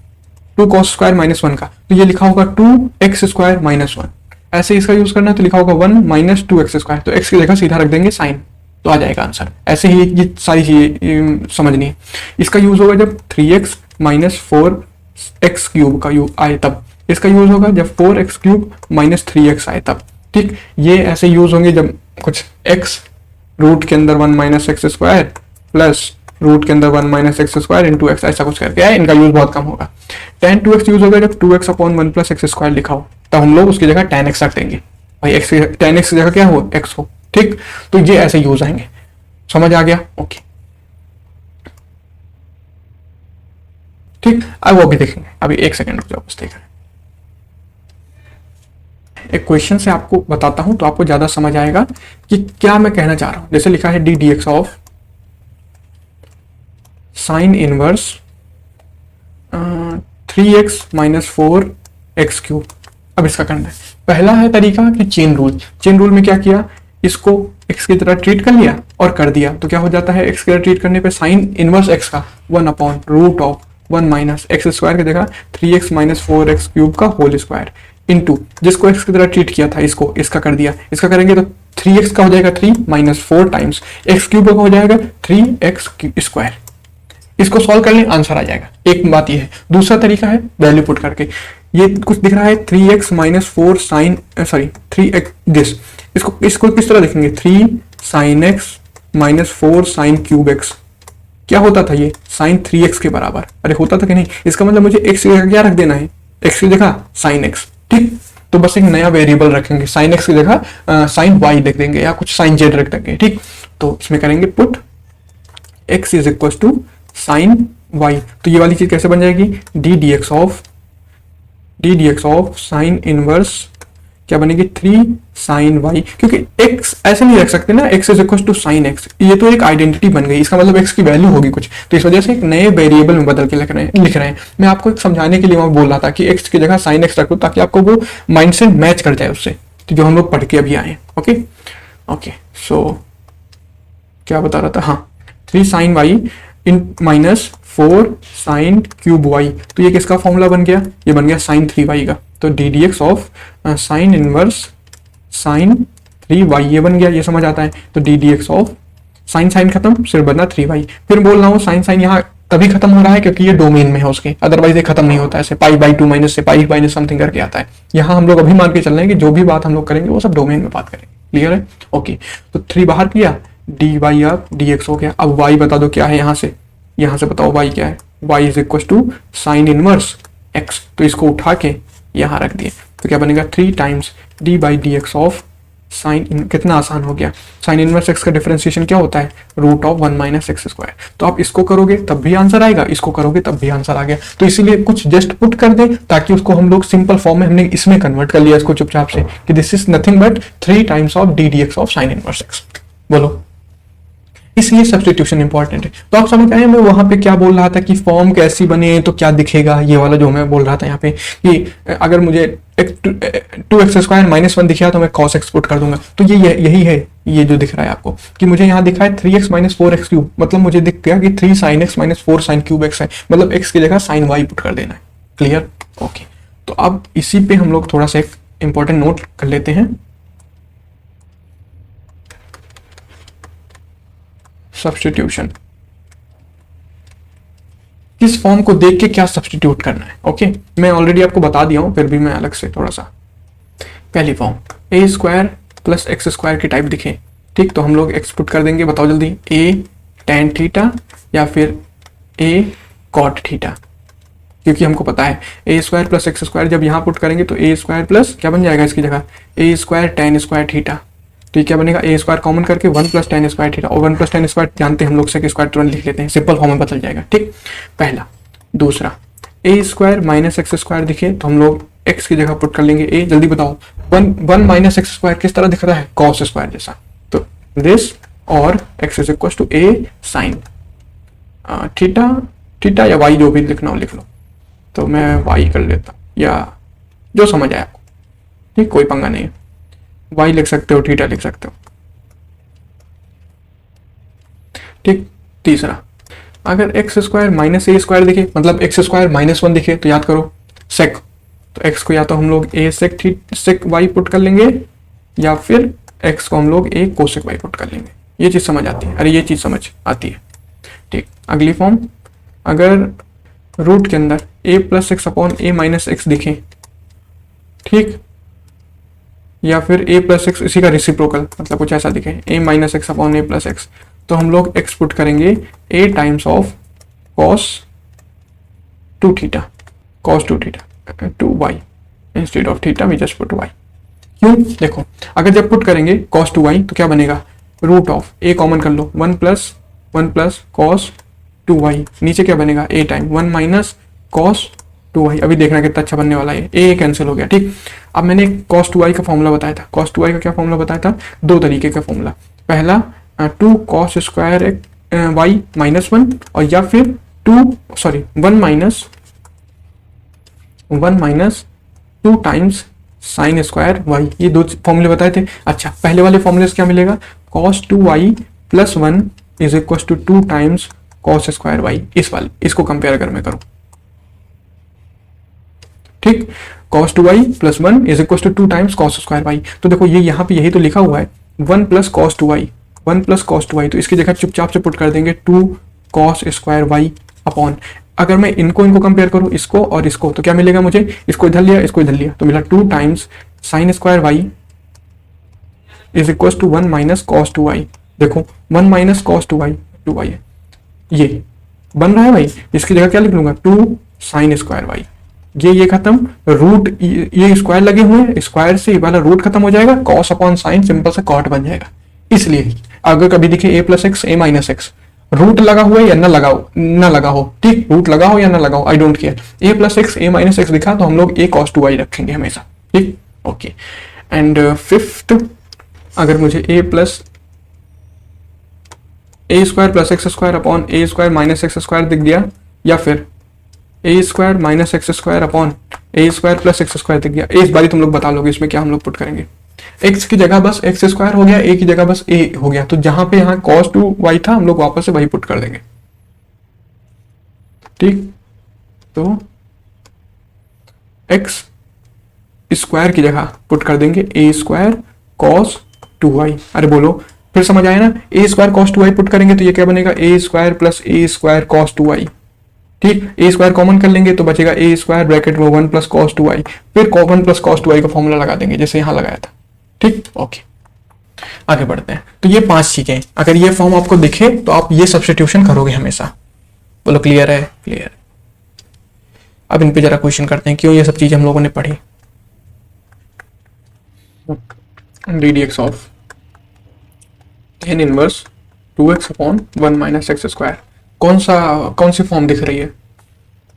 2 कॉस स्क्वायर माइनस 1 का, तो ये लिखा होगा 2x स्क्वायर माइनस 1। ऐसे इसका यूज करना है तो लिखा होगा 1 माइनस 2x स्क्वायर, तो x की जगह सीधा रख देंगे साइन, तो आ जाएगा आंसर। ऐसे ही ये सारी चीजें समझनी है। इसका यूज होगा जब 3x माइनस 4x क्यूब का आए तब, इसका यूज होगा जब 4x क्यूब माइनस 3x आए तब। ठीक, ये ऐसे यूज होंगे जब कुछ x रूट के अंदर 1 minus x square plus root के अंदर 1 minus x square into x, ऐसा कुछ करके आए, इनका यूज बहुत कम होगा। tan 2x यूज होगा जब 2x upon 1 plus x square लिखा हो, तब हम लोग उसकी जगह tan x रख देंगे भाई, x tan x की जगह क्या हो, x हो। ठीक, तो ये ऐसे यूज आएंगे, समझ आ गया? ओके, ठीक, अब वो भी देखेंगे, अभी एक सेकेंड रुक जाओ, बस देख रहे हैं। एक क्वेश्चन से आपको बताता हूं तो आपको ज्यादा समझ आएगा कि क्या मैं कहना चाह रहा हूं। जैसे लिखा है d d x of sine inverse 3x minus 4x cube. अब इसका करना है, पहला है तरीका कि चेन रूल। चेन रूल में क्या किया, इसको x की तरह ट्रीट कर लिया और कर दिया, तो क्या हो जाता है, x की तरह ट्रीट करने पे साइन इनवर्स x का 1 upon root of 1 minus x square की जगह 3x माइनस 4x क्यूब का होल स्क्वायर इंटू जिसको x की तरह ट्रीट किया था इसको इसका कर दिया। इसका करेंगे तो 3x का हो जाएगा 3 माइनस 4 टाइम्स x क्यूब का हो जाएगा 3x स्क्वायर। इसको सॉल्व कर लें, आंसर आ जाएगा। एक बात ये है। दूसरा तरीका है वैल्यू पुट करके, ये कुछ दिख रहा है 3x minus 4 sign 3x this, इसको किस तरह देखेंगे 3 sine x minus 4 sine cube x। क्या होता था ये, साइन 3x के बराबर। अरे होता था कि नहीं, इसका मतलब मुझे x की जगह क्या रख देना है, x की जगह साइन x। ठीक, तो बस एक नया वेरिएबल रखेंगे, साइन x की जगह साइन y लिख देंगे या कुछ साइन z रख देंगे। ठीक, तो इसमें करेंगे put x is equal to sine y। तो ये वाली चीज कैसे बन जाएगी, d d x of sine inverse क्या बनेगी 3 साइन वाई, क्योंकि x ऐसे नहीं रख सकते ना, x is equal to sine x, ये तो एक आइडेंटिटी बन गई, इसका मतलब x की वैल्यू होगी कुछ, तो इस वजह से एक नए वेरिएबल में बदल के लिख रहे हैं। मैं आपको एक समझाने के लिए वहां बोल रहा था कि x की जगह साइन एक्स रख दो, ताकि आपको वो माइंड से मैच कर जाए उससे, तो जो हम लोग पढ़ के अभी आए। ओके ओके, सो क्या बता रहा था, हाँ 3 साइन वाई इन माइनस 4 साइन क्यूब वाई, तो ये किसका फॉर्मूला बन गया, ये बन गया साइन 3 वाई का, तो d d x of sine inverse sine 3 y ये बन गया, ये समझ आता है। तो d d x of sine sine खत्म, सिर्फ बना 3 वाई। फिर बोल रहा हूँ साइन साइन यहाँ तभी खत्म हो रहा है क्योंकि ये डोमेन में है उसके, अदरवाइज ये खत्म नहीं होता है, ऐसे पाई बाई 2 माइनस से पाई माइनस समथिंग करके आता है। यहाँ हम लोग अभी मान के चल रहे हैं कि जो भी बात हम लोग करेंगे वो सब डोमेन में बात करेंगे, क्लियर है। ओके, तो 3 बाहर किया, डी वाई अब डी एक्स हो गया। अब वाई बता दो क्या है, यहाँ से बताओ वाई क्या है, y is equal to sine inverse x, तो इसको उठा के यहाँ रख दिए, तो क्या बनेगा 3 times d by d x of sine, कितना आसान हो गया। साइन इनवर्स एक्स का डिफरेंशिएशन क्या होता है, root of 1 minus x square. तो आप इसको करोगे तब भी आंसर आएगा, इसको करोगे तब भी आंसर आ गया, तो इसीलिए कुछ जस्ट पुट कर दे ताकि उसको हम लोग सिंपल फॉर्म में हमने इसमें कन्वर्ट कर लिया इसको चुपचाप से, कि this is nothing but 3 times of d d x of sine inverse x. बोलो, इसलिए सब्स्टिट्यूशन इंपॉर्टेंट है। तो आप समझ आए मैं वहां पे क्या बोल रहा था कि फॉर्म कैसी बने तो क्या दिखेगा, ये वाला जो मैं बोल रहा था यहाँ पे कि अगर मुझे 2x स्क्वायर माइनस 1 दिखा तो मैं cos x पुट कर दूंगा, तो ये यही है, ये जो दिख रहा है आपको कि मुझे यहाँ दिखा है 3x माइनस 4x क्यूब, मतलब मुझे दिख गया कि 3 sine x minus 4 sine cube x है, मतलब x की जगह साइन y पुट कर देना है, क्लियर। ओके, तो अब इसी पे हम लोग थोड़ा सा एक इंपॉर्टेंट नोट कर लेते हैं, सब्स्टिट्यूशन, किस फॉर्म को देख के क्या सब्स्टिट्यूट करना है। ओके, मैं ऑलरेडी आपको बता दिया हूं, फिर भी मैं अलग से थोड़ा सा, पहली फॉर्म ए स्क्वायर प्लस एक्स स्क्वायर की टाइप दिखे, ठीक, तो हम लोग एक्स पुट कर देंगे, बताओ जल्दी, ए टेन थीटा या फिर ए कॉट थीटा, क्योंकि हमको पता है a square plus x square जब यहां पुट करेंगे तो ए स्क्वायर प्लस क्या बन जाएगा इसकी जगह ए स्क्वायर टेन स्क्वायर थीटा, तो ये क्या बनेगा ए स्क्वायर कॉमन करके 1 प्लस टेन स्क्वायर थीटा, और 1 प्लस टेन स्क्वायर जानते हैं हम लोग सेक स्क्वायर तुरंत लिख लेते हैं, सिंपल फॉर्म में बदल जाएगा, ठीक, पहला। दूसरा, ए स्क्वायर माइनस एक्स स्क्वायर दिखे तो हम लोग एक्स की जगह पुट कर लेंगे ए, जल्दी बताओ 1 माइनस एक्स स्क्वायर किस तरह दिख रहा है, कॉस स्क्वायर जैसा, तो दिस और x is equal to a sine theta या वाई जो भी लिखना हो लिख लो, तो मैं वाई कर लेता या जो समझ आया आपको, ठीक, कोई पंगा नहीं है, वाई लिख सकते हो, थीटा लिख सकते हो, ठीक। तीसरा, अगर एक्स स्क्वायर माइनस ए स्क्वायर दिखे, मतलब एक्स स्क्वायर माइनस 1 दिखे, तो याद करो सेक, तो एक्स को या तो हम लोग ए सेक वाई पुट कर लेंगे या फिर एक्स को हम लोग ए कोसेक वाई पुट कर लेंगे, ये चीज समझ आती है, अरे ये चीज समझ आती है, ठीक। अगली फॉर्म, अगर रूट के अंदर ए प्लस एक्स अपॉन ए माइनस एक्स दिखे, ठीक, या फिर ए प्लस एक्स इसी का रेसिप्रोकल, मतलब कुछ ऐसा दिखे a minus x upon a plus x, तो हम लोग एक्स पुट करेंगे a times of cos 2 theta, cos 2 theta 2 y instead of theta we just put y. क्यों, देखो अगर जब पुट करेंगे कॉस 2 वाई तो क्या बनेगा, रूट ऑफ ए कॉमन कर लो 1 प्लस कॉस 2 वाई, नीचे क्या बनेगा a time 1 minus cos 2 y, अभी देखना कितना अच्छा बनने वाला है, ए कैंसिल हो गया, ठीक। अब मैंने cos 2i का फॉर्मूला बताया था, cos 2i का क्या फॉर्मूला बताया था, दो तरीके का फॉर्मूला, पहला 2 cos स्क्वायर y माइनस 1 और या फिर 1 minus 2 times sine square y, ये दो फॉर्मूले बताए थे। अच्छा, पहले वाले फॉर्मूले से क्या मिलेगा, cos 2y plus 1 is equal to 2 times cos square y, इस वाले इसको कंपेयर अगर मैं करूं, ठीक, cos 2y plus 1 is equal to 2 times cos square y, तो देखो ये यहाँ पे यही तो लिखा हुआ है 1 प्लस cos 2y, तो इसकी जगह चुपचाप से पुट कर देंगे 2 cos स्क्वायर y अपॉन, अगर मैं इनको कंपेयर करूं इसको और इसको, तो क्या मिलेगा मुझे, इसको इधर लिया तो मिला 2 times sine square y is equal to 1 minus cos 2y, देखो 1 माइनस cos 2y है, ये बन रहा है भाई, इसकी जगह क्या लिख लूंगा 2 साइन स्क्वायर y, ये खत्म, रूट ये स्क्वायर लगे हुए हैं, स्क्वायर से ये वाला रूट खत्म हो जाएगा, कॉस अपॉन साइन सिंपल से कॉट बन जाएगा। इसलिए अगर कभी दिखे ए प्लस एक्स ए माइनस एक्स, रूट लगा हुआ है या ना लगा हो, ठीक, रूट लगा हो या ना लगा हो I don't care, A plus x A minus x दिखा तो हम लोग ए कॉस 2y रखेंगे हमेशा, ठीक, ओके। एंड फिफ्थ, अगर मुझे a square plus x square upon a square minus x square दिख गया, या फिर a square minus x square upon a square plus x square दिख गया, इस बारी तुम लोग बता लोगे इसमें क्या हम लोग पुट करेंगे। एक्स की जगह बस एक्स स्क्वायर हो गया, ए की जगह बस ए हो गया, तो जहां पे यहाँ cos 2y था हम लोग वापस से वही पुट कर देंगे। ठीक, तो एक्स स्क्वायर की जगह पुट कर देंगे ए स्क्वायर cos 2y। अरे बोलो, फिर समझ आया ना, ए स्क्वायर cos 2y पुट करेंगे तो ये क्या बनेगा, ए square plus a square cos 2y। ठीक, ए स्क्वायर कॉमन कर लेंगे तो बचेगा ए स्क्वायर ब्रैकेट में 1 प्लस cos 2y, फिर 1 प्लस cos 2y का फॉर्मूला लगा देंगे जैसे यहां लगाया था। ठीक, ओके, आगे बढ़ते हैं। तो ये 5 चीजें, अगर ये फॉर्म आपको दिखे तो आप ये सब्स्टिट्यूशन करोगे हमेशा। बोलो क्लियर है? क्लियर। अब इन पे जरा क्वेश्चन करते हैं, क्यों ये सब चीजें हम लोगों ने पढ़ी। D d x of tan inverse 2x upon 1 minus x square, कौन सी फॉर्म दिख रही है,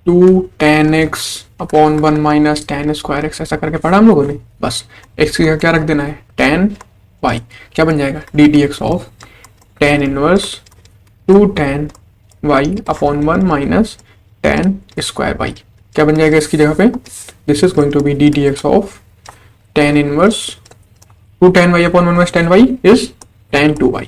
2 tan x upon 1 minus tan square x, ऐसा करके पढ़ा हम लोगों ने। बस x की क्या रख देना है, tan y, क्या बन जाएगा, d d x of tan inverse 2 tan y upon 1 minus tan square y, क्या बन जाएगा इसकी जगह पे, this is going to be d d x of tan inverse 2 tan y upon 1 minus tan y is tan 2y,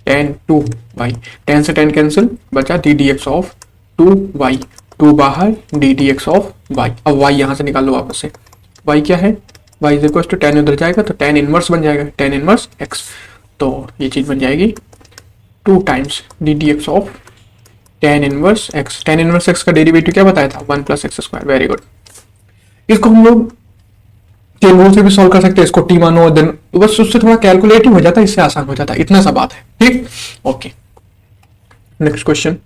tan 2y, tan से tan cancel, बचा d d x of 2y, 2 बाहर d d x of y। अब y यहां से निकाल लो वापस से, y क्या है, y is equal to tan उधर जाएगा तो tan इनवर्स बन जाएगा, tan इनवर्स x, तो ये चीज बन जाएगी 2 times d d x of tan inverse x। tan inverse x का डेरिवेटिव क्या बताया था, 1 plus x square. Very good, इसको हम लोग चेन रूल से भी सॉल्व कर सकते हैं, इसको टी मानो देन, तो बस उससे थोड़ा कैलकुलेटिव हो जाता है, इससे आसान हो जाता है, इतना सा बात है। ठीक, okay, next question,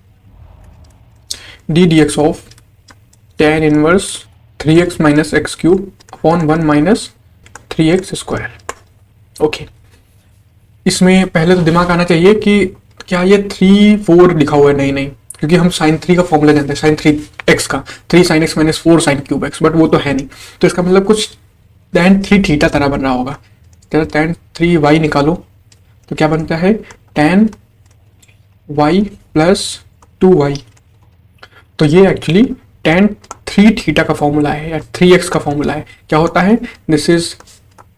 d d x of tan inverse 3x minus x cube upon 1 minus 3x square. Okay, इसमें पहले तो दिमाग आना चाहिए कि क्या ये 3 4 लिखा हुआ है, नहीं, क्योंकि हम sin 3 का फॉर्मूला जानते हैं, sin 3x का 3 sin x minus 4 sin cube x, but वो तो है नहीं, तो इसका मतलब कुछ tan 3 थीटा तरह बन रहा होगा। तो tan 3y निकालो तो क्या बनता है, tan y प्लस 2y, तो ये एक्चुअली tan 3 थीटा का फॉर्मूला है या 3x का फॉर्मूला है। क्या होता है, this is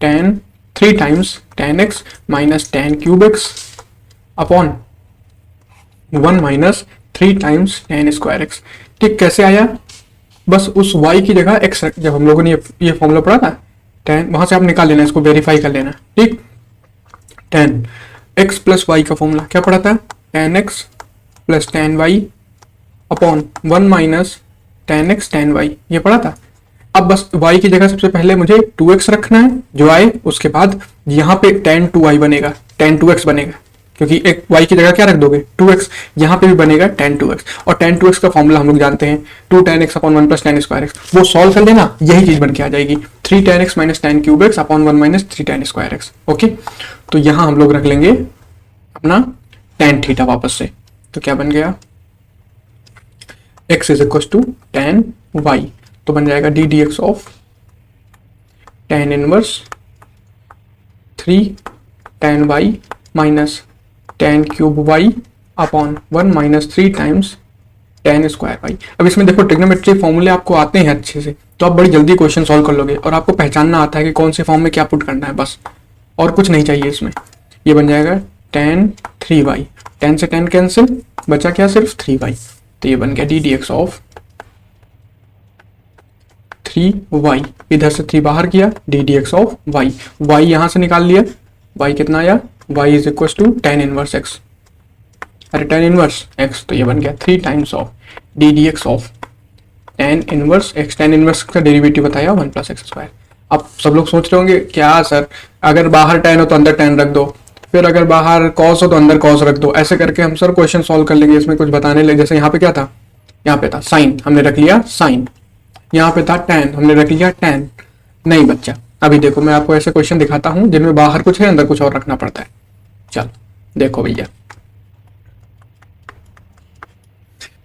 tan 3 times tan x minus tan cube x upon 1 minus 3 times tan square x। ठीक, कैसे आया, बस उस y की जगह x, जब हम लोगों ने ये फॉर्मूला पढ़ा था tan, वहां से आप निकाल लेना, इसको वेरीफाई कर लेना। ठीक, tan x प्लस y का फॉर्मूला क्या पढ़ा था, tan x plus tan y upon 1 minus tan x tan y, ये पढ़ा था। अब बस y की जगह सबसे पहले मुझे 2x रखना है, जो आए उसके बाद यहाँ पे tan 2y बनेगा, tan 2x बनेगा, क्योंकि एक y की जगह क्या रख दोगे 2x, यहाँ पे भी बनेगा tan 2x, और tan 2x का फॉर्मूला हम लोग जानते हैं 2 tan x upon 1 plus tan square x, वो सॉल्व कर लेना, यही चीज बन के आ जाएगी 3 tan x minus tan cube x upon 1 minus 3 tan square x। Okay, तो यहाँ हम लोग रख लेंगे अपना tan थीटा वापस से, तो क्या बन गया, x is equal to tan y, तो बन जाएगा d d x of tan inverse 3 tan y minus tan cube y upon 1 minus 3 times tan square y। अब इसमें देखो ट्रिग्नोमेट्री फॉर्मूले आपको आते हैं अच्छे से, तो आप बड़ी जल्दी क्वेश्चन सॉल्व कर लोगे, और आपको पहचानना आता है कि कौन से फॉर्म में क्या पुट करना है, बस और कुछ नहीं चाहिए इसमें। ये बन जाएगा tan 3y, tan से tan कैंसिल, बचा क्या सिर्फ 3y, तो ये बन गया d d x of 3y, इधर से 3 बाहर किया, d d x of y, y यहां से निकाल लिया, y कितना आया, y is equal to tan inverse x, अरे tan इनवर्स x, तो ये बन गया 3 times of d d x of tan inverse x, tan inverse का डेरिवेटिव बताया 1 प्लस एक्स स्क्वायर। अब सब लोग सोच रहे होंगे क्या सर, अगर बाहर tan हो तो अंदर tan रख दो, फिर अगर बाहर cos हो तो अंदर cos रख दो, ऐसे करके हम सर क्वेश्चन सॉल्व कर लेंगे। इसमें कुछ बताने लगे, जैसे यहाँ पे क्या था, यहाँ पे था sin, हमने रख लिया sin, यहाँ पे था tan, हमने रख लिया tan। नहीं बच्चा, अभी देखो मैं आपको ऐसे क्वेश्चन दिखाता हूं जिनमें बाहर कुछ है अंदर कुछ और रखना पड़ता है। चल देखो भैया,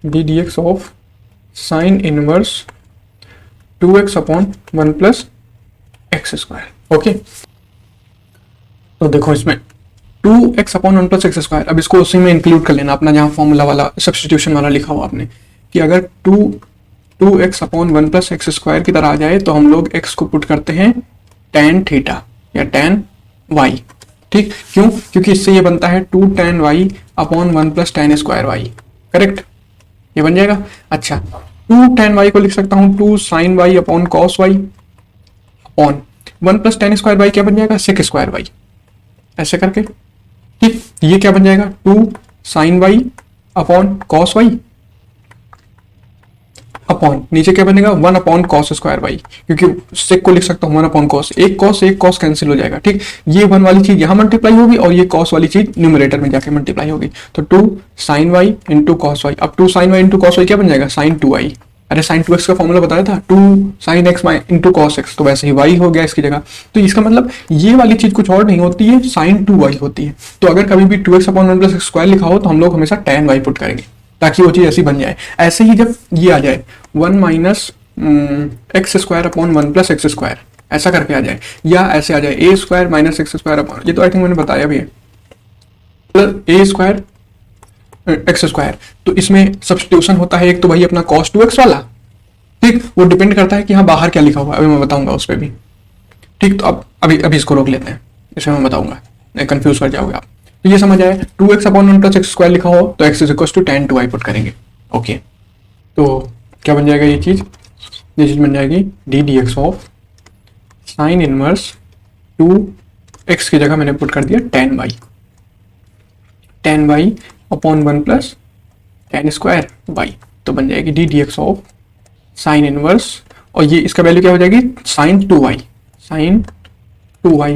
D d x of sine inverse 2x upon 1 plus x square. Okay, तो देखो इसमें 2x upon 1 plus x square, अब इसको उसी में इंक्लूड कर लेना अपना, जहाँ फॉर्मूला वाला सब्सटीट्यूशन वाला लिखा हुआ आपने कि अगर 2x upon 1 plus x square की तरह आ जाए तो हम लोग x को पुट करते हैं tan थीटा या tan y। ठीक, क्यों? क्योंकि इससे ये बनता है 2 tan y upon 1 plus tan square y। Correct, ये बन जाएगा। अच्छा, 2 tan y को लिख सकता हूँ 2 sin y upon cos y upon 1 plus tan square y क्या बन जाएगा sec स्क्वायर y, ऐसे करके। ठीक, ये क्या बन जाएगा 2 sin y upon cos y upon नीचे क्या बनेगा 1 अपॉन cos स्क्वायर y, क्योंकि सेक को लिख सकता हूँ 1 अपॉन cos, एक cos कैंसिल हो जाएगा। ठीक, ये 1 वाली चीज यहाँ मल्टीप्लाई होगी और ये cos वाली चीज न्यूमरेटर में जाके मल्टीप्लाई होगी, तो 2 sin y into cos y। अब 2 sin y into cos y क्या बन जाएगा sin 2y। अरे sin 2x का फॉर्मूला बताया था 2 sin x into cos x, तो वैसे ही y हो गया इसकी जगह। तो इसका मतलब ये वाली चीज कुछ और नहीं होती है, sin 2y होती है। तो अगर कभी भी 2x अपॉन 1 प्लस स्क्वायर लिखा हो तो हम लोग हमेशा tan y पुट करेंगे ताकि वो चीज ऐसी बन जाए। ऐसे ही जब ये आ जाए 1 minus x square upon 1 plus x square, ऐसा करके आ जाए, या ऐसे आ जाए a square minus x square upon, ये तो आई थिंक मैंने बताया भी है, plus a square x square. तो इसमें सब्स्टिट्यूशन होता है एक तो भाई अपना cos 2x वाला। ठीक, वो डिपेंड करता है कि यहाँ बाहर क्या लिखा हुआ है, अभी मैं बताऊंगा उस पर भी। ठीक, तो अब अभी इसको रोक लेते हैं, इसमें मैं बताऊंगा, नहीं कंफ्यूज कर जाओगे आप। तो ये समझ आया, 2x upon 1 plus x square लिखा हो तो x is equal to tan 2y put करेंगे। ओके, तो क्या बन जाएगा ये चीज बन जाएगी d d x of sine inverse 2x की जगह मैंने पुट कर दिया tan y upon 1 plus tan square y, तो बन जाएगी d d x of sine inverse, और ये इसका वैल्यू क्या हो जाएगी sine 2y,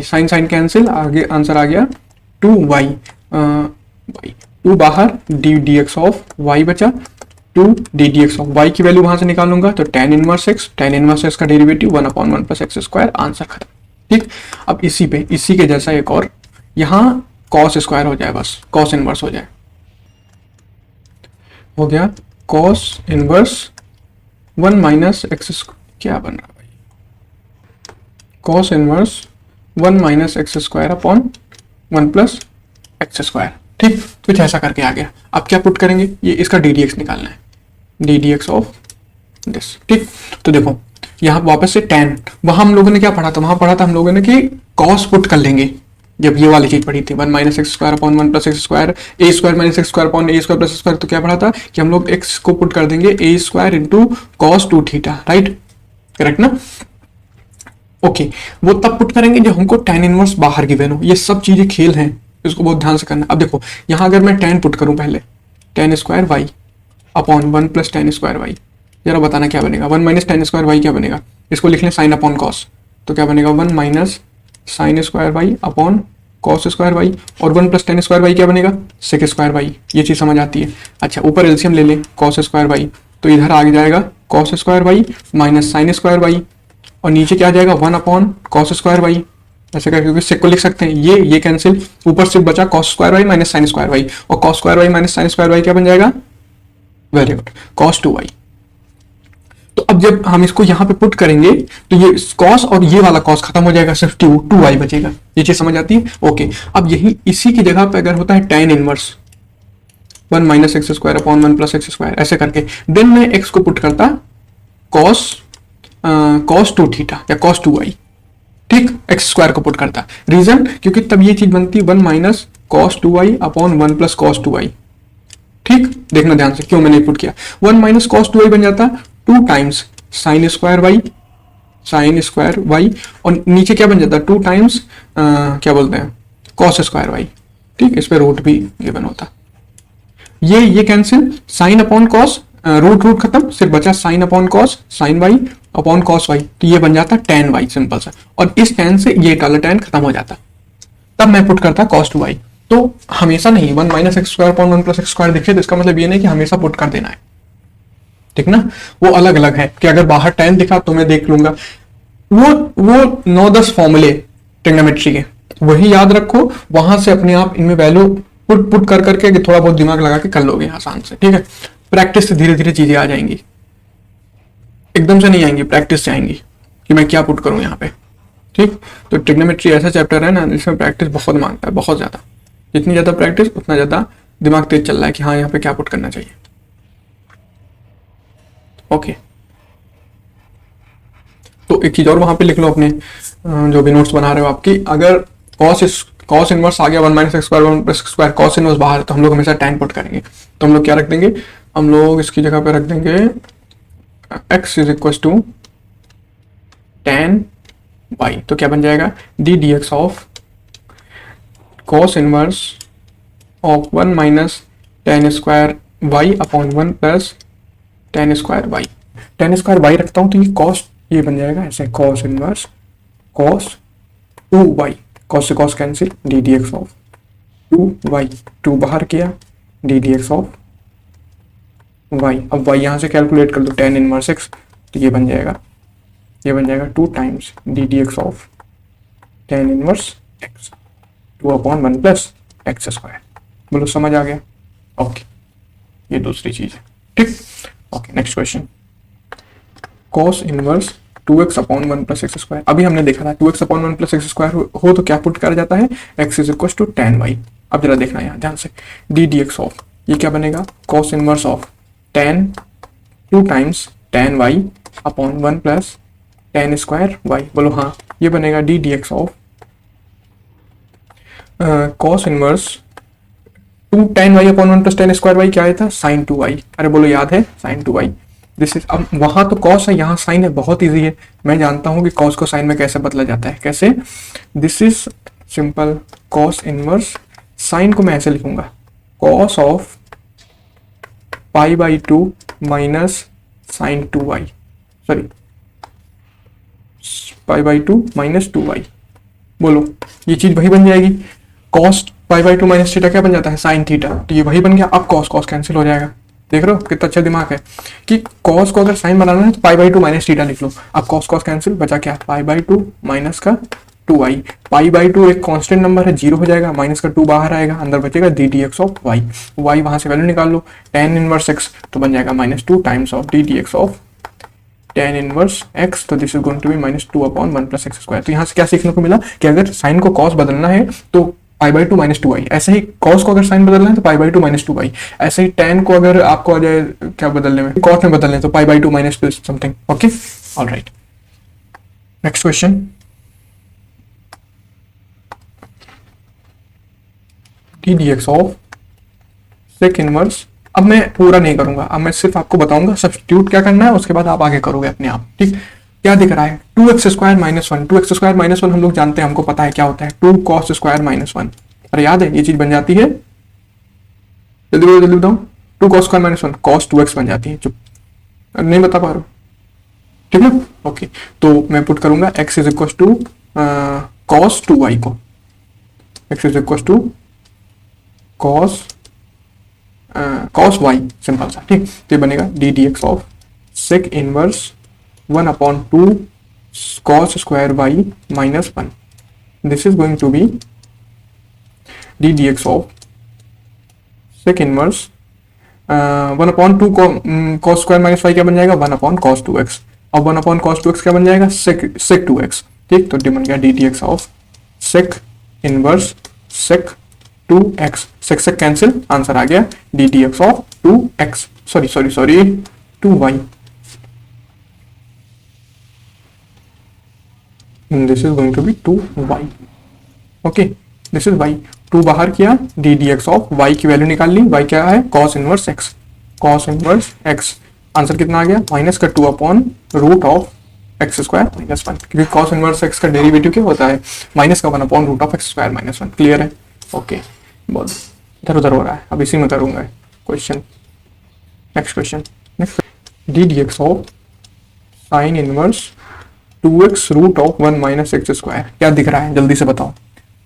sine sine cancel, आगे आंसर आ गया 2y, 2 बाहर d d x of y बचा 2 D d x of y की वैल्यू वहां से निकालूंगा तो tan इनवर्स x का derivative 1 upon 1 plus x square, answer खत्म। ठीक, अब इसी के जैसा एक और यहाँ cos स्क्वायर हो जाए, बस cos इनवर्स हो जाए, हो गया cos इनवर्स 1 माइनस एक्स, क्या बन रहा भाई, cos inverse 1 minus x square upon 1 plus x square. ठीक, कुछ ऐसा करके आ गया। अब क्या पुट करेंगे, ये इसका डी डी एक्स निकालना है, d d x of this. ठीक, तो देखो यहाँ वापस से tan, वहां हम लोगों ने क्या पढ़ा था, वहां पढ़ा था हम लोगों ने कि cos पुट कर लेंगे, जब ये वाली चीज पढ़ी थी 1 minus x square upon 1 plus x square, a square minus x square upon a square plus square. तो क्या पढ़ा था कि हम लोग x को पुट कर देंगे a square into cos 2 theta, right, correct ना। ओके, वो तब पुट करेंगे जब हमको tan इनवर्स बाहर गिवन हो। ये सब चीजें खेल हैं, इसको बहुत ध्यान से करना। अब देखो यहाँ अगर मैं tan पुट करूं पहले, tan square y upon 1 plus tan square y, जरा बताना क्या बनेगा, 1 माइनस tan स्क्वायर y क्या बनेगा, इसको लिख लें साइन अपॉन कॉस, तो क्या बनेगा 1 minus sine square y upon cos square y, और 1 प्लस tan स्क्वायर y क्या बनेगा सेक स्क्वायर y। ये चीज समझ आती है। अच्छा, ऊपर एलसीएम ले लें कॉस स्क्वायर y, तो इधर आ जाएगा cos square y minus sine square y, और नीचे क्या आ जाएगा 1 अपॉन कॉस स्क्वायर y, ऐसे करके, क्योंकि सेक को लिख सकते हैं, ये कैंसिल, ऊपर सिर्फ बचा cos square y minus sine square y, और cos square y minus sine square y क्या बन जाएगा, वेरी गुड, कॉस 2y। तो अब जब हम इसको यहाँ पे पुट करेंगे तो ये कॉस और ये वाला कॉस खत्म हो जाएगा, सिर्फ 2y बचेगा। ये चीज समझ आती है। ओके, अब यही इसी की जगह पे अगर होता है tan inverse 1 minus x square upon 1 plus x square, ऐसे करके देन मैं x को पुट करता cos 2 थीटा या cos 2y। ठीक, एक्स स्क्वायर को पुट करता, रीजन क्योंकि तब ये चीज बनती 1 minus cos 2y upon 1 plus cos 2y। ठीक, देखना ध्यान से क्यों मैंने पुट किया, 1 माइनस cos 2y बन जाता 2 टाइम्स साइन स्क्वायर y, और नीचे क्या बन जाता 2 टाइम्स क्या बोलते हैं cos स्क्वायर y। ठीक, इस पे रूट भी गिवन होता, ये cancel, sine upon cos, root खत्म, सिर्फ बचा sine upon cos, sine y upon cos y, तो ये बन जाता tan y, सिंपल सा, और इस tan से ये वाला tan खत्म हो जाता, तब मैं पुट करता cos 2y। तो हमेशा नहीं 1 minus x square upon 1 plus x square दिखे तो इसका मतलब ये नहीं कि हमेशा पुट कर देना है। ठीक ना, वो अलग अलग है कि अगर बाहर tan दिखा तो मैं देख लूंगा, वो 9-10 फॉर्मूले ट्रिग्नोमेट्री के वही याद रखो, वहां से अपने आप इनमें वैल्यू पुट कर करके थोड़ा बहुत दिमाग लगा के कर लोगे आसान से। ठीक है, प्रैक्टिस से धीरे धीरे चीजें आ जाएंगी, एकदम से नहीं आएंगी, प्रैक्टिस से आएंगी कि मैं क्या पुट करूं यहाँ पे। ठीक, तो ट्रिग्नोमेट्री ऐसा चैप्टर है ना जिसमें प्रैक्टिस बहुत मांगता है, बहुत ज़्यादा। जितनी ज़्यादा प्रैक्टिस उतना ज़्यादा दिमाग तेज चल रहा है कि हाँ यहाँ पे क्या पुट करना चाहिए। ओके, तो एक चीज़ और वहाँ पे लिख लो अपने जो भी नोट्स बना रहे हो आपकी, अगर कॉस इनवर्स आ गया 1 minus x square 1 plus x square, cos inverse बाहर है तो हम लोग हमेशा tan पुट करेंगे। तो हम लोग क्या रख देंगे, हम लोग इसकी जगह पे रख देंगे x is equal to tan y। तो क्या बन जाएगा, d d x of cos inverse of 1 minus tan square y upon 1 plus tan square y। tan square y रखता हूँ तो ये कॉस, ये बन जाएगा ऐसे cos inverse cos 2y, cos से cos cancel, d d x of 2y, 2 बाहर किया, d d x of y। अब y यहाँ से कैलकुलेट कर दो tan इनवर्स x, तो ये बन जाएगा 2 times d d x of tan inverse x 2 upon 1 plus x square. बोलो समझ आ गया? ओके, ये दूसरी चीज है। ठीक, okay next question, cos inverse 2x upon 1 plus x square. अभी हमने देखा था 2x upon 1 plus x square हो तो क्या पुट करा जाता है, x is equal to tan y। अब जरा देखना यहाँ ध्यान से, डी डी एक्स ऑफ ये क्या बनेगा, cos inverse of tan 2 times tan y upon 1 plus tan square y। बोलो हाँ, ये बनेगा d d x of cos inverse 2 tan y upon 1 plus tan square y क्या आया था, sin 2y। अरे बोलो याद है, sin 2y। दिस इज, अब वहां तो कॉस है यहाँ साइन है, बहुत इजी है, मैं जानता हूं कि कॉस को साइन में कैसे बदला जाता है। कैसे, this is simple cos inverse, sine को मैं ऐसे लिखूंगा cos of pi by 2 minus sine 2y, sorry pi by 2 minus 2y। बोलो ये चीज वही बन जाएगी, cos pi by 2 minus theta क्या बन जाता है, साइन थीटा, तो ये वही बन गया। अब कॉस कॉस कैंसिल हो जाएगा, देख रहे हो कितना अच्छा दिमाग है कि कॉस को अगर साइन बनाना है तो पाई बाई 2 माइनस थीटा लिख लो। अब कॉस कॉस कैंसिल, बचा क्या, पाई बाई 2 माइनस का 2y। पाई बाई 2 एक कांस्टेंट नंबर है, 0 हो जाएगा, माइनस का 2 बाहर आएगा, अंदर बचेगा D d x of y। y वहां से वैल्यू निकाल लो, tan इनवर्स x तो बन जाएगा -2 times of d d x of tan inverse x। तो this is going to be -2 upon 1 plus x square. तो यहाँ से क्या सीखने को मिला कि अगर साइन को कॉस बदलना है तो पाई बाई 2 माइनस 2y, ऐसे ही कॉस को अगर साइन बदलना है तो पाई बाई 2 माइनस 2y, ऐसे ही tan को अगर आपको आ जाए क्या बदलने में, कॉस में बदलने तो pi by 2 minus something. Okay, all right, next question, d d x of sec inverse. अब मैं पूरा नहीं करूंगा, अब मैं सिर्फ आपको बताऊंगा सब्स्टिट्यूट क्या करना है, उसके बाद आप आगे करोगे अपने आप। ठीक, क्या दिख रहा है, 2x square minus 1। 2x square minus 1 हम लोग जानते हैं, हमको पता है क्या होता है, 2 कॉस स्क्वायर माइनस 1। अरे याद है ये चीज बन जाती है, जल्दी बताओ, 2 cos square minus 1 cos 2x बन जाती है। चुप, नहीं बता पा रहा हूं, ठीक है। ओके, तो मैं पुट करूंगा x is equal to cos 2y को, x is equal to cos y, simple सा। ठीक, तो ये बनेगा d d x of sec inverse 1 upon 2 cos square y minus 1। This is going to be d d x of sec inverse 1 upon 2 cos square minus y क्या बन जाएगा, 1 upon cos 2x। अब 1 upon cos 2x क्या बन जाएगा, sec 2x। ठीक, तो बन गया d d x of sec inverse sec 2x, sec cancel, answer आ गया d d x of 2x, sorry 2y। This is going to be 2y। Okay, this is y, 2 बाहर किया, d d x of y की value निकाल ली, y क्या है, cos inverse x, cos inverse x। आंसर कितना आ गया, माइनस का 2 upon root of x square minus 1, क्योंकि cos इनवर्स x का डेरिवेटिव क्या होता है, माइनस का 1 upon root of x square minus 1। Clear है? ओके, बहुत इधर उधर हो रहा है, अब इसी में करूंगा question. Next question, d d x of sine inverse 2x root of 1 minus x square. क्या दिख रहा है, जल्दी से बताओ,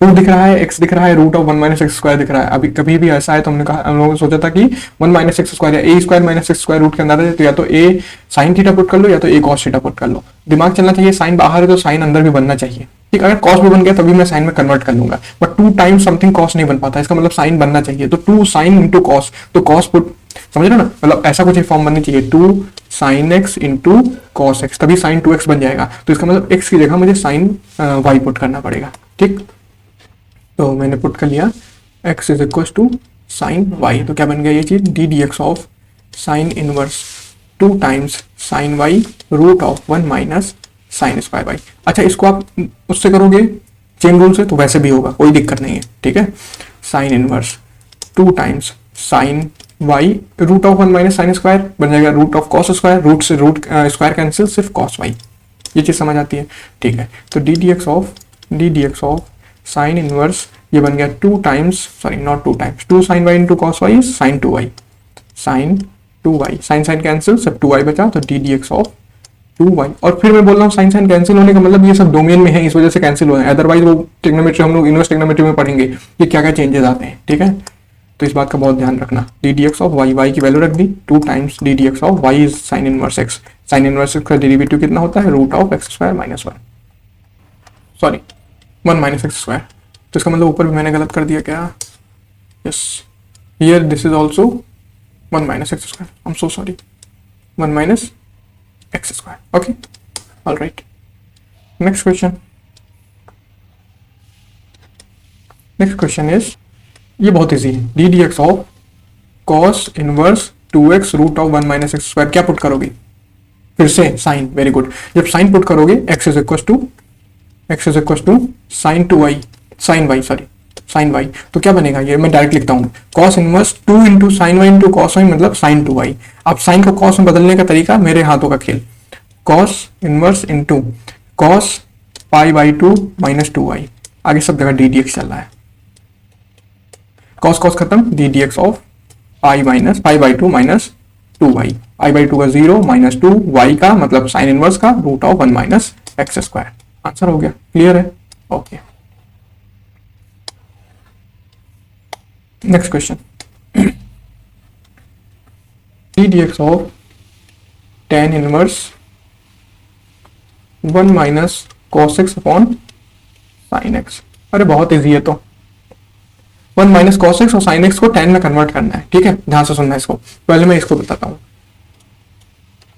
2 दिख रहा है, x दिख रहा है, root of 1 minus x square दिख रहा है। अभी कभी भी ऐसा है तो हमने कहा, हम लोगों ने सोचा था कि 1 माइनस एक्स स्क्वायर या a square minus x square root के अंदर है, तो या तो a साइन थीटा पुट कर लो या तो a कॉस थीटा पुट कर लो। दिमाग चलना चाहिए, साइन बाहर है तो साइन अंदर भी बनना चाहिए। ठीक, अगर कॉस भी बन गया तभी मैं साइन में कन्वर्ट कर लूंगा, बट 2 टाइम्स समथिंग कॉस नहीं बन पाता, इसका मतलब साइन बनना चाहिए। तो 2 साइन इंटू कॉस, तो कॉस पुट समझ रहे हो ना, मतलब ऐसा कुछ एक फॉर्म बननी चाहिए, 2 sin x into cos x, तभी sin 2x बन जाएगा। तो इसका मतलब x की जगह मुझे sin y पुट करना पड़ेगा। ठीक, तो मैंने पुट कर लिया x is equal to sine y, तो क्या बन गया ये चीज, d d x of sine inverse 2 times sine y root of 1 minus sine square y। अच्छा, इसको आप उससे करोगे चेन रूल से तो वैसे भी होगा, कोई दिक्कत नहीं है। ठीक है, sine inverse 2 times sine y root of 1 minus sine square बन जाएगा root of cos square, root से रूट स्क्वायर कैंसिल, सिर्फ कॉस y। ये चीज समझ आती है। ठीक है, तो d d x of sine inverse ये बन गया 2 times, sorry not 2 times, 2 sine y into cos y sine 2y, sine 2y, sine sine cancel, सब 2y बचा, तो d d x of 2y। और फिर मैं बोल रहा हूँ साइन साइन कैंसिल होने का मतलब ये सब डोमेन में है, इस वजह से कैंसिल हो रहे हैं, अदरवाइज वो ट्रिग्नोमेट्री हम लोग इनवर्स ट्रिग्नोमेट्री में पढ़ेंगे ये क्या क्या चेंजेस आते हैं। ठीक है, तो इस बात का बहुत ध्यान रखना। D d x of y, y की वैल्यू रख दी 2 times d d x of y is sine inverse x, sine inverse x का डेरिवेटिव कितना होता है, root of x square minus 1, sorry 1 minus x square. तो इसका मतलब ऊपर भी मैंने गलत कर दिया क्या, yes, here this is also 1 minus x square, I am so sorry, 1 minus x square. Okay, all right, next question. Next question is, ये बहुत इजी है, d d x of cos inverse 2x root of 1 minus x square, क्या put करोगे, फिर से sine, very good, जब sine put करोगे x is equal to sine 2y, sine y, sorry sine y, तो क्या बनेगा, ये मैं डायरेक्ट लिखता हूँ, cos inverse 2 into sine y into cos y मतलब साइन 2y। अब साइन को कॉस में बदलने का तरीका मेरे हाथों का खेल, cos inverse into cos pi by 2 minus 2y, आगे सब जगह डी डी एक्स चल रहा है, कॉस कॉस खत्म, d d x of pi by 2 minus 2y, pi by 2 का 0 माइनस 2, y का मतलब साइन इनवर्स का root of 1 minus x square. Answer हो गया, क्लियर है। Okay, next question, d d x of tan inverse 1 minus cos x upon sine x. अरे बहुत easy है, तो 1 माइनस कॉस एक्स और साइन एक्स को टेन में कन्वर्ट करना है। ठीक है, ध्यान से सुनना है इसको, पहले मैं इसको बताता हूँ,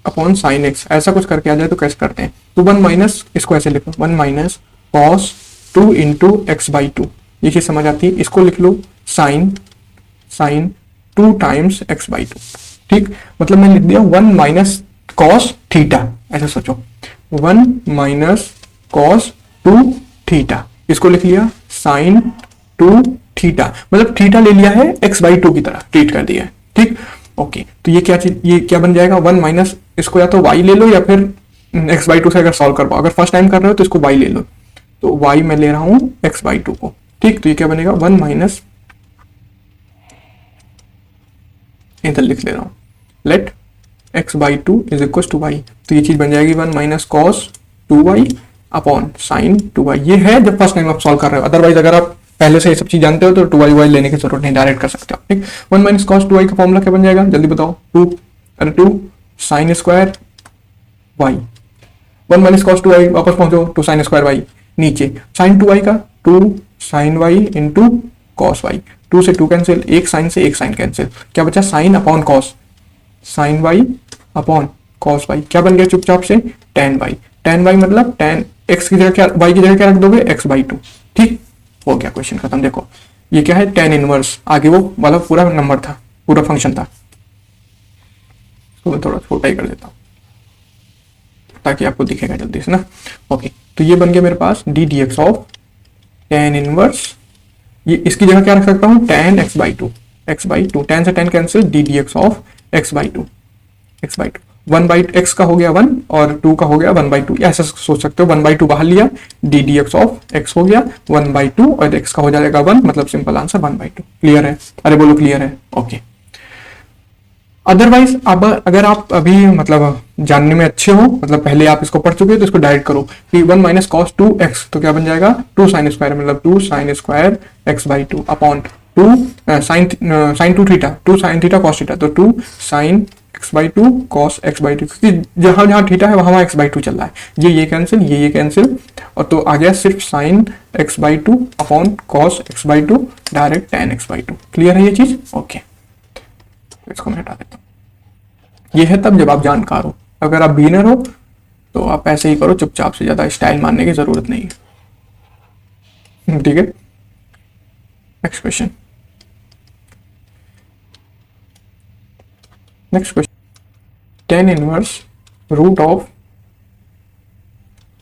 अपॉन साइन एक्स, ऐसा कुछ करके आ जाए तो कैसे करते हैं, तो 1 माइनस, इसको ऐसे लिखो 1 minus cos 2 into x by 2, ये चीज समझ आती है। इसको लिख लो साइन 2 टाइम्स एक्स बाई 2। ठीक, मतलब मैंने लिख दिया 1 माइनस कॉस थीटा, ऐसे सोचो 1 माइनस कॉस 2 थीटा, इसको लिख लिया साइन 2 थीटा, मतलब थीटा ले लिया है एक्स बाई 2 की तरह ट्रीट कर दिया है। ठीक, ओके, तो ये क्या चीज, ये क्या बन जाएगा, 1 माइनस, इसको या तो y ले लो या फिर x बाई 2 से अगर सॉल्व कर पाओ, अगर फर्स्ट टाइम कर रहे हो तो इसको y ले लो, तो y मैं ले रहा हूं x बाई 2 को। ठीक, तो ये क्या बनेगा 1 माइनस, इधर लिख ले रहा हूं, let x by 2 is equal to y, तो ये चीज बन जाएगी 1 minus cos 2y upon sine 2y। ये है जब फर्स्ट टाइम आप सॉल्व कर रहे हो, अदरवाइज अगर आप पहले से ये सब चीज जानते हो तो 2y लेने की जरूरत नहीं, डायरेक्ट कर सकते हो। ठीक, 1 माइनस कॉस 2y का फॉर्मूला क्या बन जाएगा, जल्दी बताओ, 2 sine square y, 1 minus cos 2y, वापस पहुंचो 2 साइन स्क्वायर y, नीचे साइन 2y का 2 sine y into cos y, 2 से 2 कैंसिल, एक साइन से एक साइन कैंसिल, क्या बचा sine upon cos, sine y upon cos y, क्या बन गया चुपचाप से tan y, tan y मतलब tan x की जगह क्या, y की जगह क्या रख दोगे x बाई 2। ठीक, हो गया क्वेश्चन खत्म। देखो ये क्या है, tan इनवर्स, आगे वो वाला पूरा नंबर था, पूरा फंक्शन था, तो मैं थोड़ा छोटा ही कर देता हूँ ताकि आपको दिखेगा जल्दी से ना। ओके, तो ये बन गया मेरे पास d d x of tan inverse, ये इसकी जगह क्या रख सकता हूँ tan x बाई 2, tan से tan cancel, d d x of x by 2, 1 by x का हो गया 1 और 2 का हो गया 1 बाई 2, ऐसा सोच सकते हो, 1 बाई 2 बाहर लिया, D d x of x हो गया 1 बाई 2 और x का हो जाएगा 1, मतलब सिंपल आंसर 1 बाई 2। क्लियर है, अरे बोलो क्लियर है। ओके, अदरवाइज अब अगर आप अभी मतलब जानने में अच्छे हो, मतलब पहले आप इसको पढ़ चुके हो, तो इसको डायरेक्ट करो कि 1 माइनस कॉस 2x, तो क्या बन जाएगा 2 साइन स्क्वायर, मतलब 2 sine square x by 2 upon 2 sine 2 theta, 2 sine theta cos theta, तो 2 sine x by 2 cos x by 2, क्योंकि जहां जहां थीटा है वहां x बाई 2 चल रहा है, ये कैंसिल, ये कैंसिल, और तो आ गया सिर्फ sine x by 2 upon cos x by 2, direct tan x by 2। Clear है ये चीज। ओके, इसको मैं हटा देता हूँ। ये है तब जब आप जानकार हो, अगर आप बिगिनर हो तो आप ऐसे ही करो चुपचाप से, ज्यादा स्टाइल मारने की जरूरत नहीं है। ठीक है, next question. Next question, tan inverse root of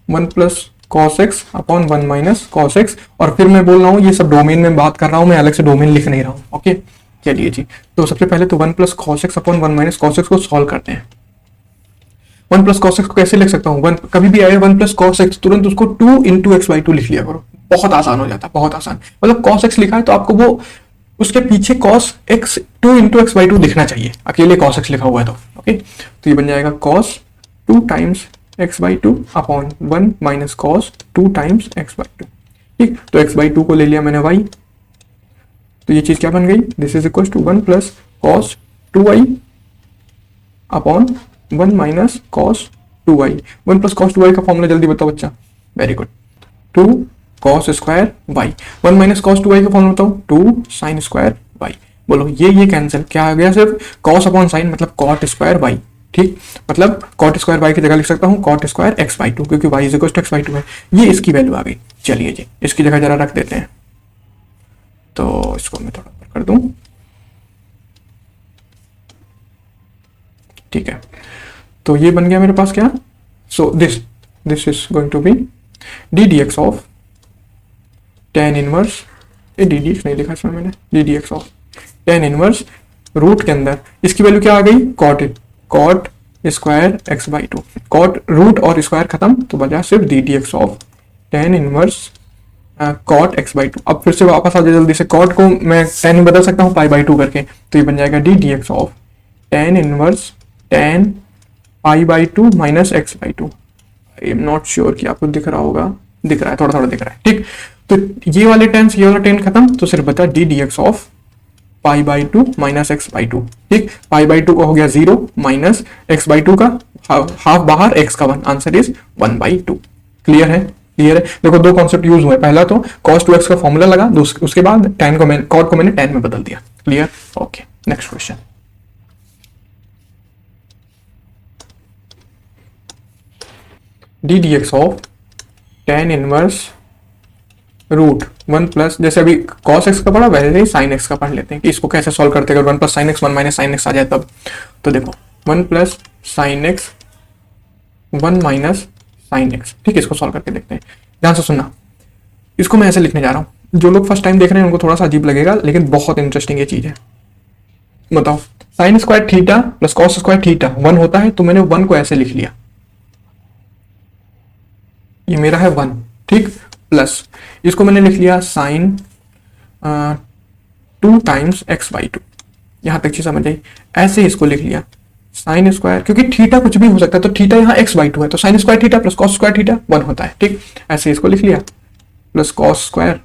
1 plus cos x upon 1 minus cos x. और फिर मैं बोल रहा हूँ ये सब डोमेन में बात कर रहा हूँ, मैं अलग से डोमेन लिख नहीं रहा हूँ। ओके चलिए जी, तो सबसे पहले तो 1 plus cos x upon 1 minus cos x को सॉल्व करते हैं। 1 प्लस कॉस एक्स को कैसे लिख सकता हूँ, वन कभी भी आए 1 प्लस कॉस एक्स, तुरंत उसको 2 इंटू एक्स बाई 2 लिख लिया करो, बहुत आसान हो जाता है, बहुत आसान। मतलब कॉस एक्स लिखा है तो आपको वो उसके पीछे cos x 2 into x by 2 लिखना चाहिए, अकेले कॉस एक्स लिखा हुआ है तो। ओके तो ये बन जाएगा cos 2 times x by 2 upon 1 minus cos 2 times x by 2। ठीक, तो एक्स बाई 2 को ले लिया मैंने वाई, तो ये चीज क्या बन गई, this is equal to 1 plus cos 2y upon 1 minus cos 2y। 1 plus cos 2y का फॉर्मूला जल्दी बताओ बच्चा, very good, 2 cos square y. 1 minus cos 2y का फॉर्मूला बताओ, 2 साइन स्क्वायर वाई। बोलो ये कैंसिल, क्या आ गया, सिर्फ कॉस अपॉन साइन मतलब कॉट स्क्वायर वाई। ठीक, मतलब कॉट स्क्वायर वाई की जगह लिख सकता हूँ कॉट स्क्वायर एक्स बाई 2, क्योंकि y is equal to x by 2 है, ये इसकी वैल्यू आ गई। चलिए जी, इसकी जगह जरा रख देते हैं, तो इसको मैं थोड़ा ऊपर कर दूं। ठीक है, तो ये बन गया मेरे पास क्या, so this is going to be d d x of tan inverse, ये डी डी एक्स नहीं लिखा इसमें मैंने, d d x of tan inverse root के अंदर इसकी वैल्यू क्या आ गई, cot square x by 2। Cot root और स्क्वायर खत्म तो बचा सिर्फ d d x of tan inverse cot x by 2। अब फिर से वापस आ जाए जल्दी से, कॉट को मैं tan में बदल सकता हूँ पाई बाई 2 करके, तो ये बन जाएगा d d x of tan inverse tan pi by 2 minus x by 2। I am not sure कि आपको दिख रहा होगा, दिख रहा है, थोड़ा थोड़ा दिख रहा है। ठीक, तो ये वाले टेंस ये वाला टेन खत्म, तो सिर्फ बता D d x of pi by 2 minus x by 2। ठीक, पाई बाई 2 का हो गया 0 माइनस एक्स बाई 2 का हाफ बाहर, एक्स का 1, आंसर इज 1 बाई 2। क्लियर है, क्लियर है। देखो दो कॉन्सेप्ट यूज हुए, पहला तो cos 2x का फॉर्मूला लगा, उसके बाद tan को मैंने cot को मैंने tan में बदल दिया। Clear, okay next question. D d x of tan inverse root 1 plus, जैसे अभी cos x का पढ़ा वैसे ही sin x का पढ़ लेते हैं कि इसको कैसे सॉल्व करते हैं, अगर 1 plus sine x 1 minus sine x आ जाए तब। तो देखो 1 plus sine x 1 minus sine x. ठीक है, इसको सॉल्व करके देखते हैं, ध्यान से सुनना। इसको मैं ऐसे लिखने जा रहा हूँ, जो लोग फर्स्ट टाइम देख रहे हैं उनको थोड़ा सा अजीब लगेगा, लेकिन बहुत इंटरेस्टिंग ये चीज है। बताओ, sign square theta plus cos square theta 1 होता है, तो मैंने 1 को ऐसे लिख लिया, ये मेरा है 1। ठीक, प्लस इसको मैंने लिख लिया साइन 2 टाइम्स एक्स बाई 2। यहां तक चीज समझ आई, ऐसे इसको लिख लिया साइन स्क्वायर, क्योंकि थीटा कुछ भी हो सकता है, तो थीटा यहाँ एक्स बाई 2 है, तो sine square theta plus cos square theta 1 होता है। ठीक, ऐसे इसको लिख लिया plus cos square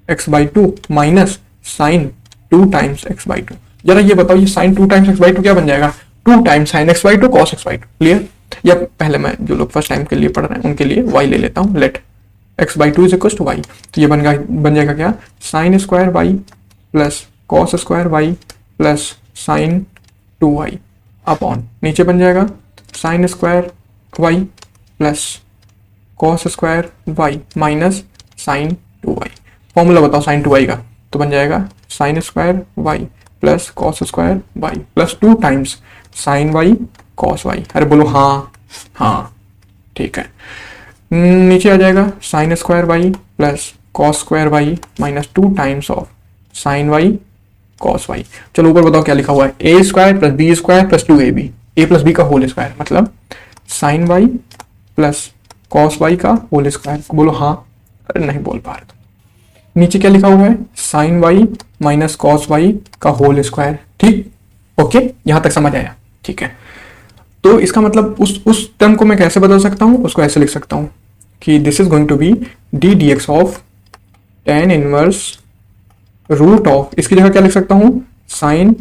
x by 2 minus sine 2 times x by 2। जरा ये बताओ, ये साइन 2 टाइम्स एक्स बाई 2 क्या बन जाएगा, 2 times sign x by 2 cos x by 2। Clear, या पहले मैं जो लोग फर्स्ट टाइम के लिए पढ़ रहे हैं उनके लिए वाई ले लेता हूँ, let x by 2 is equal to y. तो ये बन जाएगा क्या, sine square y plus cos square y plus sine 2y upon, नीचे बन जाएगा sine square y plus cos square y minus sine 2y। Formula बताओ साइन 2y का, तो बन जाएगा sine square y plus cos square y plus 2 times sine y cos y. अरे बोलो हाँ, हाँ ठीक है। नीचे आ जाएगा sine square y plus cos square y minus 2 times of sine y cos y. चलो ऊपर बताओ क्या लिखा हुआ है, a square plus b square plus 2ab, a plus b का होल स्क्वायर, मतलब sine y plus cos y का होल स्क्वायर। बोलो हाँ, अरे नहीं बोल पा रहे तो। नीचे क्या लिखा हुआ है, sine y minus cos y का होल स्क्वायर। ठीक, ओके यहां तक समझ आया। ठीक है, तो इसका मतलब उस टर्म को मैं कैसे बदल सकता हूं, उसको ऐसे लिख सकता हूं कि this is going to be d d x of tan inverse root of, इसकी जगह क्या लिख सकता हूं, sine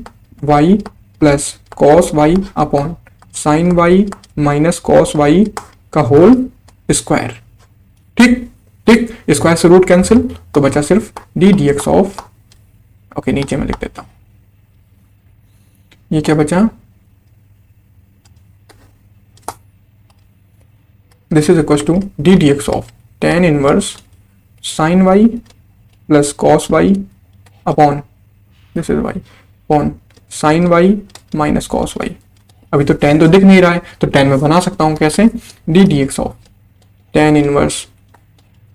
y plus cos y upon sine y minus cos y का होल स्क्वायर। ठीक ठीक, स्क्वायर से रूट कैंसिल, तो बचा सिर्फ d d x of, okay नीचे मैं लिख देता हूं ये क्या बचा, this is equal to d d x of tan inverse sign y plus cos y upon this is y upon sine y minus cos y. अभी तो टेन तो दिख नहीं रहा है, तो टेन में बना सकता हूं कैसे, D d x of tan inverse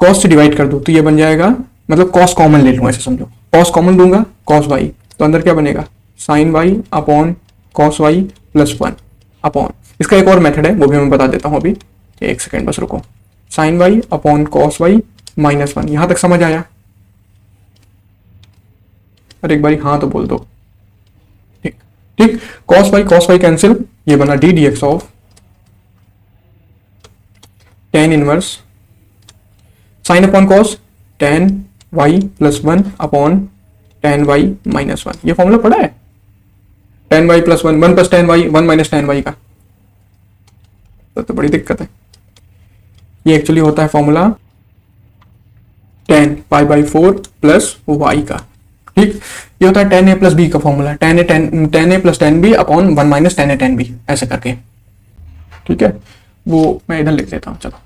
cos से डिवाइड कर दो तो ये बन जाएगा, मतलब कॉस कॉमन ले लूंगा, ऐसे समझो कॉस कॉमन दूंगा कॉस वाई, तो अंदर क्या बनेगा sine y upon cos y plus one upon, इसका एक और मेथड है वो भी मैं बता देता हूं अभी, एक सेकेंड बस रुको, sine y upon cos y minus one. यहां तक समझ आया? अरे एक बारी हाँ तो बोल दो। ठीक ठीक, कॉस वाई कैंसिल, ये बना d d x of tan inverse sine upon cos tan y plus one upon tan y minus one. ये फॉर्मूला पढ़ा है, tan y plus one, one plus tan y, one minus tan y का, तो बड़ी दिक्कत है। ये actually होता है formula tan pi by four plus y का। ठीक, ये होता है टेन ए प्लस बी का formula, tan a plus tan b upon one minus tan a tan B, ऐसे करके। ठीक है, वो मैं इधर लिख देता हूं, चलो।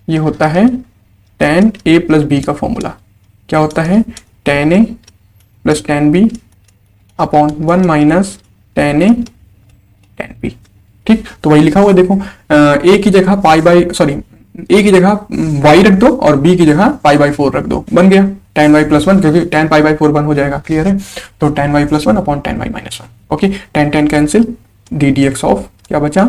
ये होता है टेन ए प्लस बी का फॉर्मूला, क्या होता है tan a plus tan b upon one minus tan a tan b. ठीक, तो वही लिखा हुआ देखो, ए की जगह पाई बाई सॉरी ए की जगह वाई रख दो और बी की जगह पाई बाई फोर रख दो, बन गया टेन वाई प्लस वन, क्योंकि tan pi by four one हो जाएगा, क्लियर है। तो tan y plus one upon tan y minus one, okay, tan tan cancel, d d x of क्या बचा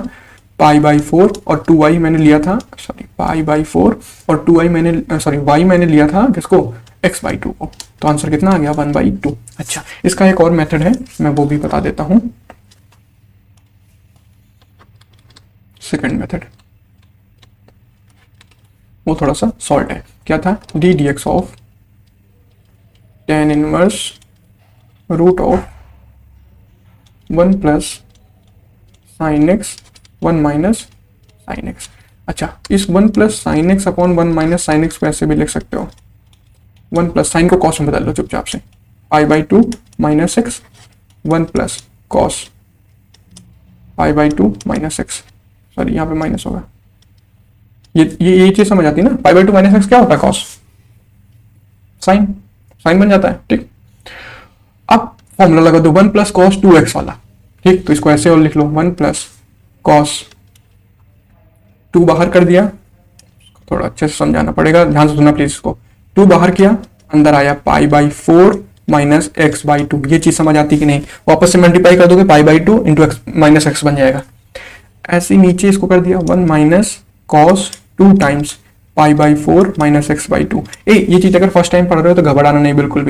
पाई बाई फोर और टू वाई मैंने लिया था, सॉरी पाई बाई फोर और टू वाई मैंने सॉरी वाई मैंने लिया था किसको, एक्स बाई टू को, तो आंसर कितना आ गया वन बाई टू। अच्छा, इसका एक और मेथड है मैं वो भी बता देता हूं, सेकंड मेथड, वो थोड़ा सा सॉल्ट है। क्या था, d d x of tan inverse root of one plus sine x one minus sine x. अच्छा, इस one plus sine x upon one minus sine x को ऐसे भी लिख सकते हो, वन प्लस साइन को कॉस में बदल लो चुपचाप से, pi by two minus x one plus cos pi by two minus x, sorry यहाँ पे माइनस होगा, ये चीज समझ आती है ना, पाई बाई टू माइनस एक्स क्या होता है कॉस, साइन, साइन बन जाता है। ठीक, अब फॉर्मूला लगा दो one plus cos to x वाला। ठीक, तो इसको ऐसे और लिख लो, वन प्लस कॉस टू बाहर कर दिया, थोड़ा अच्छे से समझाना पड़ेगा, ध्यान से सुनना प्लीज इसको, टू बाहर किया, अंदर आया पाई by four minus x by to. ये चीज समझ आती कि नहीं, वापस से मल्टीप्लाई कर दोगे, पाई by two into x minus x बन जाएगा। ऐसे नीचे इसको कर दिया one minus cos two times pi by four minus x by to. ये चीज अगर फर्स्ट टाइम पढ़ रहे हो तो घबराना नहीं, बिल्कुल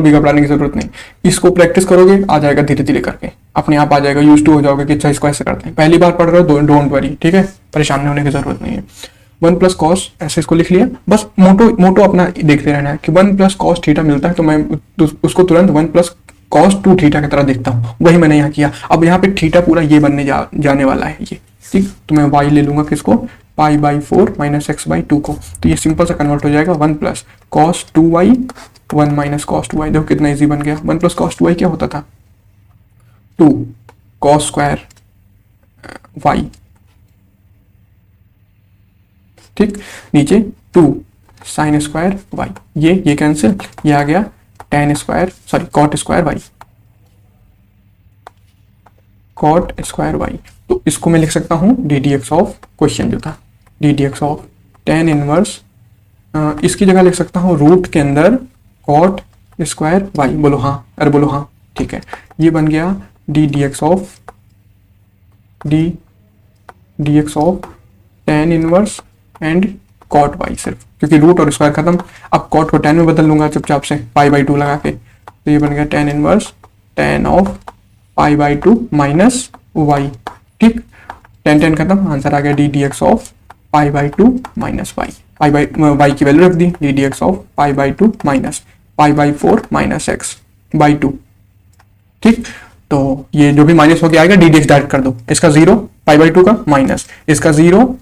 भी घबराने की जरूरत नहीं, इसको प्रैक्टिस करोगे आ जाएगा, धीरे धीरे करके अपने आप आ जाएगा, यूज टू हो जाओगे कि अच्छा इसको ऐसे करते हैं। पहली बार पढ़ रहे हो डोंट वरी, ठीक है, परेशान होने की जरूरत नहीं है। वन प्लस कॉस ऐसे इसको लिख लिया, बस मोटो अपना देखते रहना है कि वन प्लस कॉस थीटा मिलता है, तो मैं उसको तुरंत one plus cos to theta की तरह देखता हूँ, वही मैंने यहाँ किया। अब यहाँ पे थीटा पूरा ये बनने जाने वाला है ये, ठीक, तो मैं वाई ले लूंगा किसको, pi by four minus x by two को, तो ये सिंपल सा कन्वर्ट हो जाएगा one plus cos two y one minus cos two y. देखो कितना इजी बन गया, one plus cos two y क्या होता था, टू कॉस स्क्वायर वाई, ठीक, नीचे टू साइन स्क्वायर वाई, ये कैंसिल, ये आ गया tan square sorry cot square y, cot square y. तो इसको मैं लिख सकता हूं D d x of question जो था, d d x of tan inverse, इसकी जगह लिख सकता हूं रूट के अंदर कॉट स्क्वायर वाई। बोलो हाँ, अरे बोलो हाँ, ठीक है, ये बन गया d d x of d x of tan inverse and cot y, सिर्फ क्योंकि रूट और स्क्वायर खत्म। अब कॉट को टेन में बदल लूंगा चुपचाप से पाई बाई टू लगा के, तो ये बन गया tan inverse tan of pi by two minus y, ठीक, टेन टेन खत्म, आंसर आ गया d d x of pi by two minus y, pi by y की वैल्यू रख दी, d d x of pi by two minus pi by four minus x by two, ठीक। तो ये जो भी माइनस होके आएगा डी डी एक्स डायरेक्ट कर दो, इसका जीरो पाई बाई टू का माइनस, इसका जीरो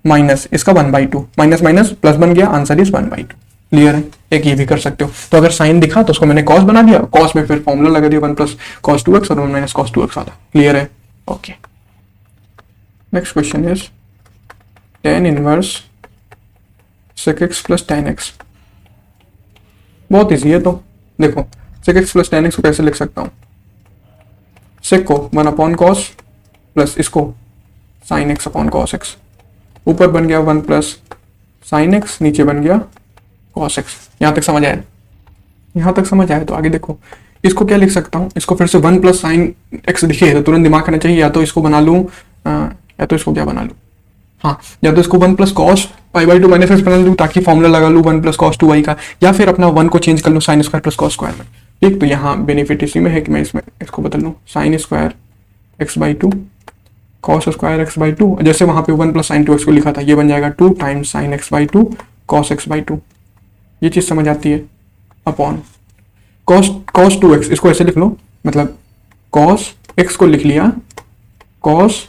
माइनस इसका one by two, minus minus plus बन गया, answer is one by two, clear है। एक ये भी कर सकते हो। तो अगर साइन दिखा तो उसको मैंने कॉस बना दिया, कॉस में फिर फॉर्मूला लगा दिया 1 प्लस कॉस 2x और 1 माइनस कॉस 2x वाला। क्लियर है? Okay, next question is tan inverse sec x plus tan x। बहुत ईजी है। तो देखो sec x plus tan x को कैसे लिख सकता हूँ, sec को 1 अपॉन कॉस प्लस इसको sin x upon cos x, ऊपर बन गया 1 प्लस sin x, नीचे बन गया cos x। यहाँ तक समझ आया? यहाँ तक समझ आया तो आगे देखो, इसको क्या लिख सकता हूँ, इसको फिर से 1 प्लस साइन एक्स दिखे तो तुरंत दिमाग करना चाहिए, या तो इसको बना लूँ या तो इसको क्या बना लूँ, हाँ, या तो इसको 1 plus cos pi by 2 minus x बना लूँ ताकि फॉर्मूला लगा लूँ 1 प्लस कॉस 2y का, या फिर अपना 1 को चेंज कर लूँ sine square plus cos square में। ठीक, तो यहाँ बेनिफिट इसी में है कि मैं इसमें इसको बदल लूँ sign square x by 2 cos square x by 2, जैसे वहाँ पे 1 प्लस साइन 2x को लिखा था, ये बन जाएगा 2 times sign x by 2 cos x by 2। ये चीज़ समझ आती है? अपॉन कॉस 2x, इसको ऐसे लिख लो, मतलब कॉस x को लिख लिया कॉस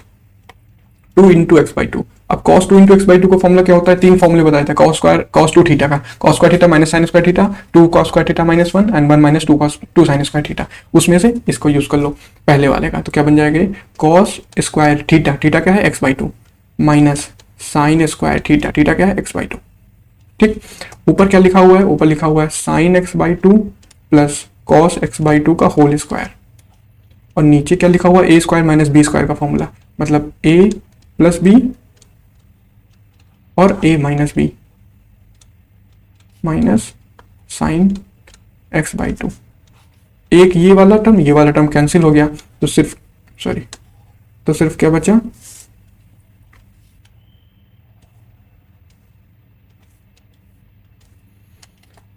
2 इंटू एक्स बाई 2। अब cos 2 इंटू एक्स बाई 2 का फॉर्मूला क्या होता है, 3 फॉर्मूले बताए थे, cos स्क्वायर cos 2 थीटा का, cos square theta minus sine square theta, 2 cos square theta minus 1 and 1 minus 2 sine square theta. उसमें से इसको यूज कर लो पहले वाले का, तो क्या बन जाएगा cos स्क्वायर थीटा, थीटा क्या है x by 2 minus sine square theta, theta क्या है एक्स बाई 2। ठीक, ऊपर क्या लिखा हुआ है, ऊपर लिखा हुआ है sine x by 2 plus cos x by 2 का होल स्क्वायर, और नीचे क्या लिखा हुआ है a square minus b square का फॉर्मूला, मतलब ए प्लस बी और a minus b minus sine x by 2। एक ये वाला टर्म कैंसिल हो गया, तो सिर्फ क्या बचा,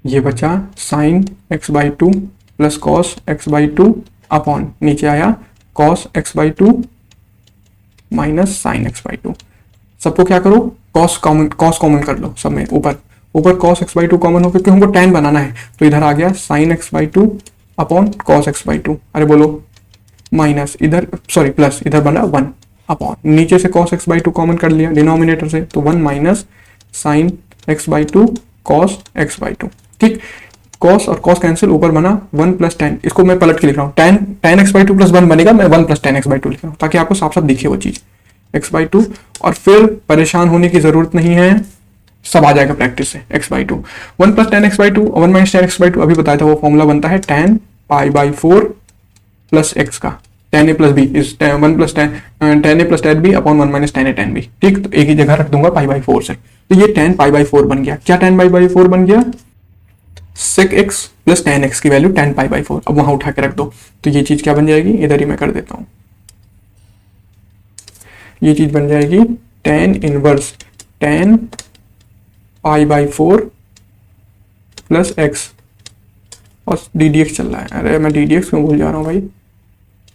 ये बचा sign x by 2 plus cos x by 2 upon नीचे आया cos x by 2 minus sine x by 2। सबको क्या करो, कॉस कॉमन कर लो सब में, ऊपर cos x बाई 2 कॉमन हो, क्योंकि हमको tan बनाना है, तो इधर आ गया sin x by 2 upon cos x by 2, अरे बोलो माइनस इधर प्लस इधर बना 1 अपॉन, नीचे से cos x बाई 2 कॉमन कर लिया डिनोमिनेटर से, तो 1 minus sin x by 2 cos x by 2। ठीक, cos और cos कैंसिल, ऊपर बना 1 प्लस tan, इसको मैं पलट के लिख रहा हूँ, tan x बाई 2 प्लस 1 बनेगा, मैं 1 प्लस tan x बाई 2 लिख रहा हूँ ताकि आपको साफ साफ दिखे वो चीज x बाई 2, और फिर परेशान होने की जरूरत नहीं है, सब आ जाएगा प्रैक्टिस से। x by 2 1 plus tan x by 2 1 minus tan x by 2, अभी बताया था वो फॉर्मूला बनता है tan pi by 4 plus x का, tan a plus b is 1 plus tan a plus tan b upon 1 minus tan a tan b। ठीक, तो एक ही जगह रख दूंगा पाई बाई 4 से, तो ये tan पाई बाई 4 बन गया। क्या tan पाई बाई 4 बन गया, sec x plus tan x की वैल्यू tan पाई बाई 4, अब वहां उठा के रख दो, तो ये चीज क्या बन जाएगी, इधर ही मैं कर देता हूं, ये चीज बन जाएगी tan inverse tan pi by 4 plus x, और ddx चल रहा है, अरे मैं ddx क्यों भूल जा रहा हूँ भाई,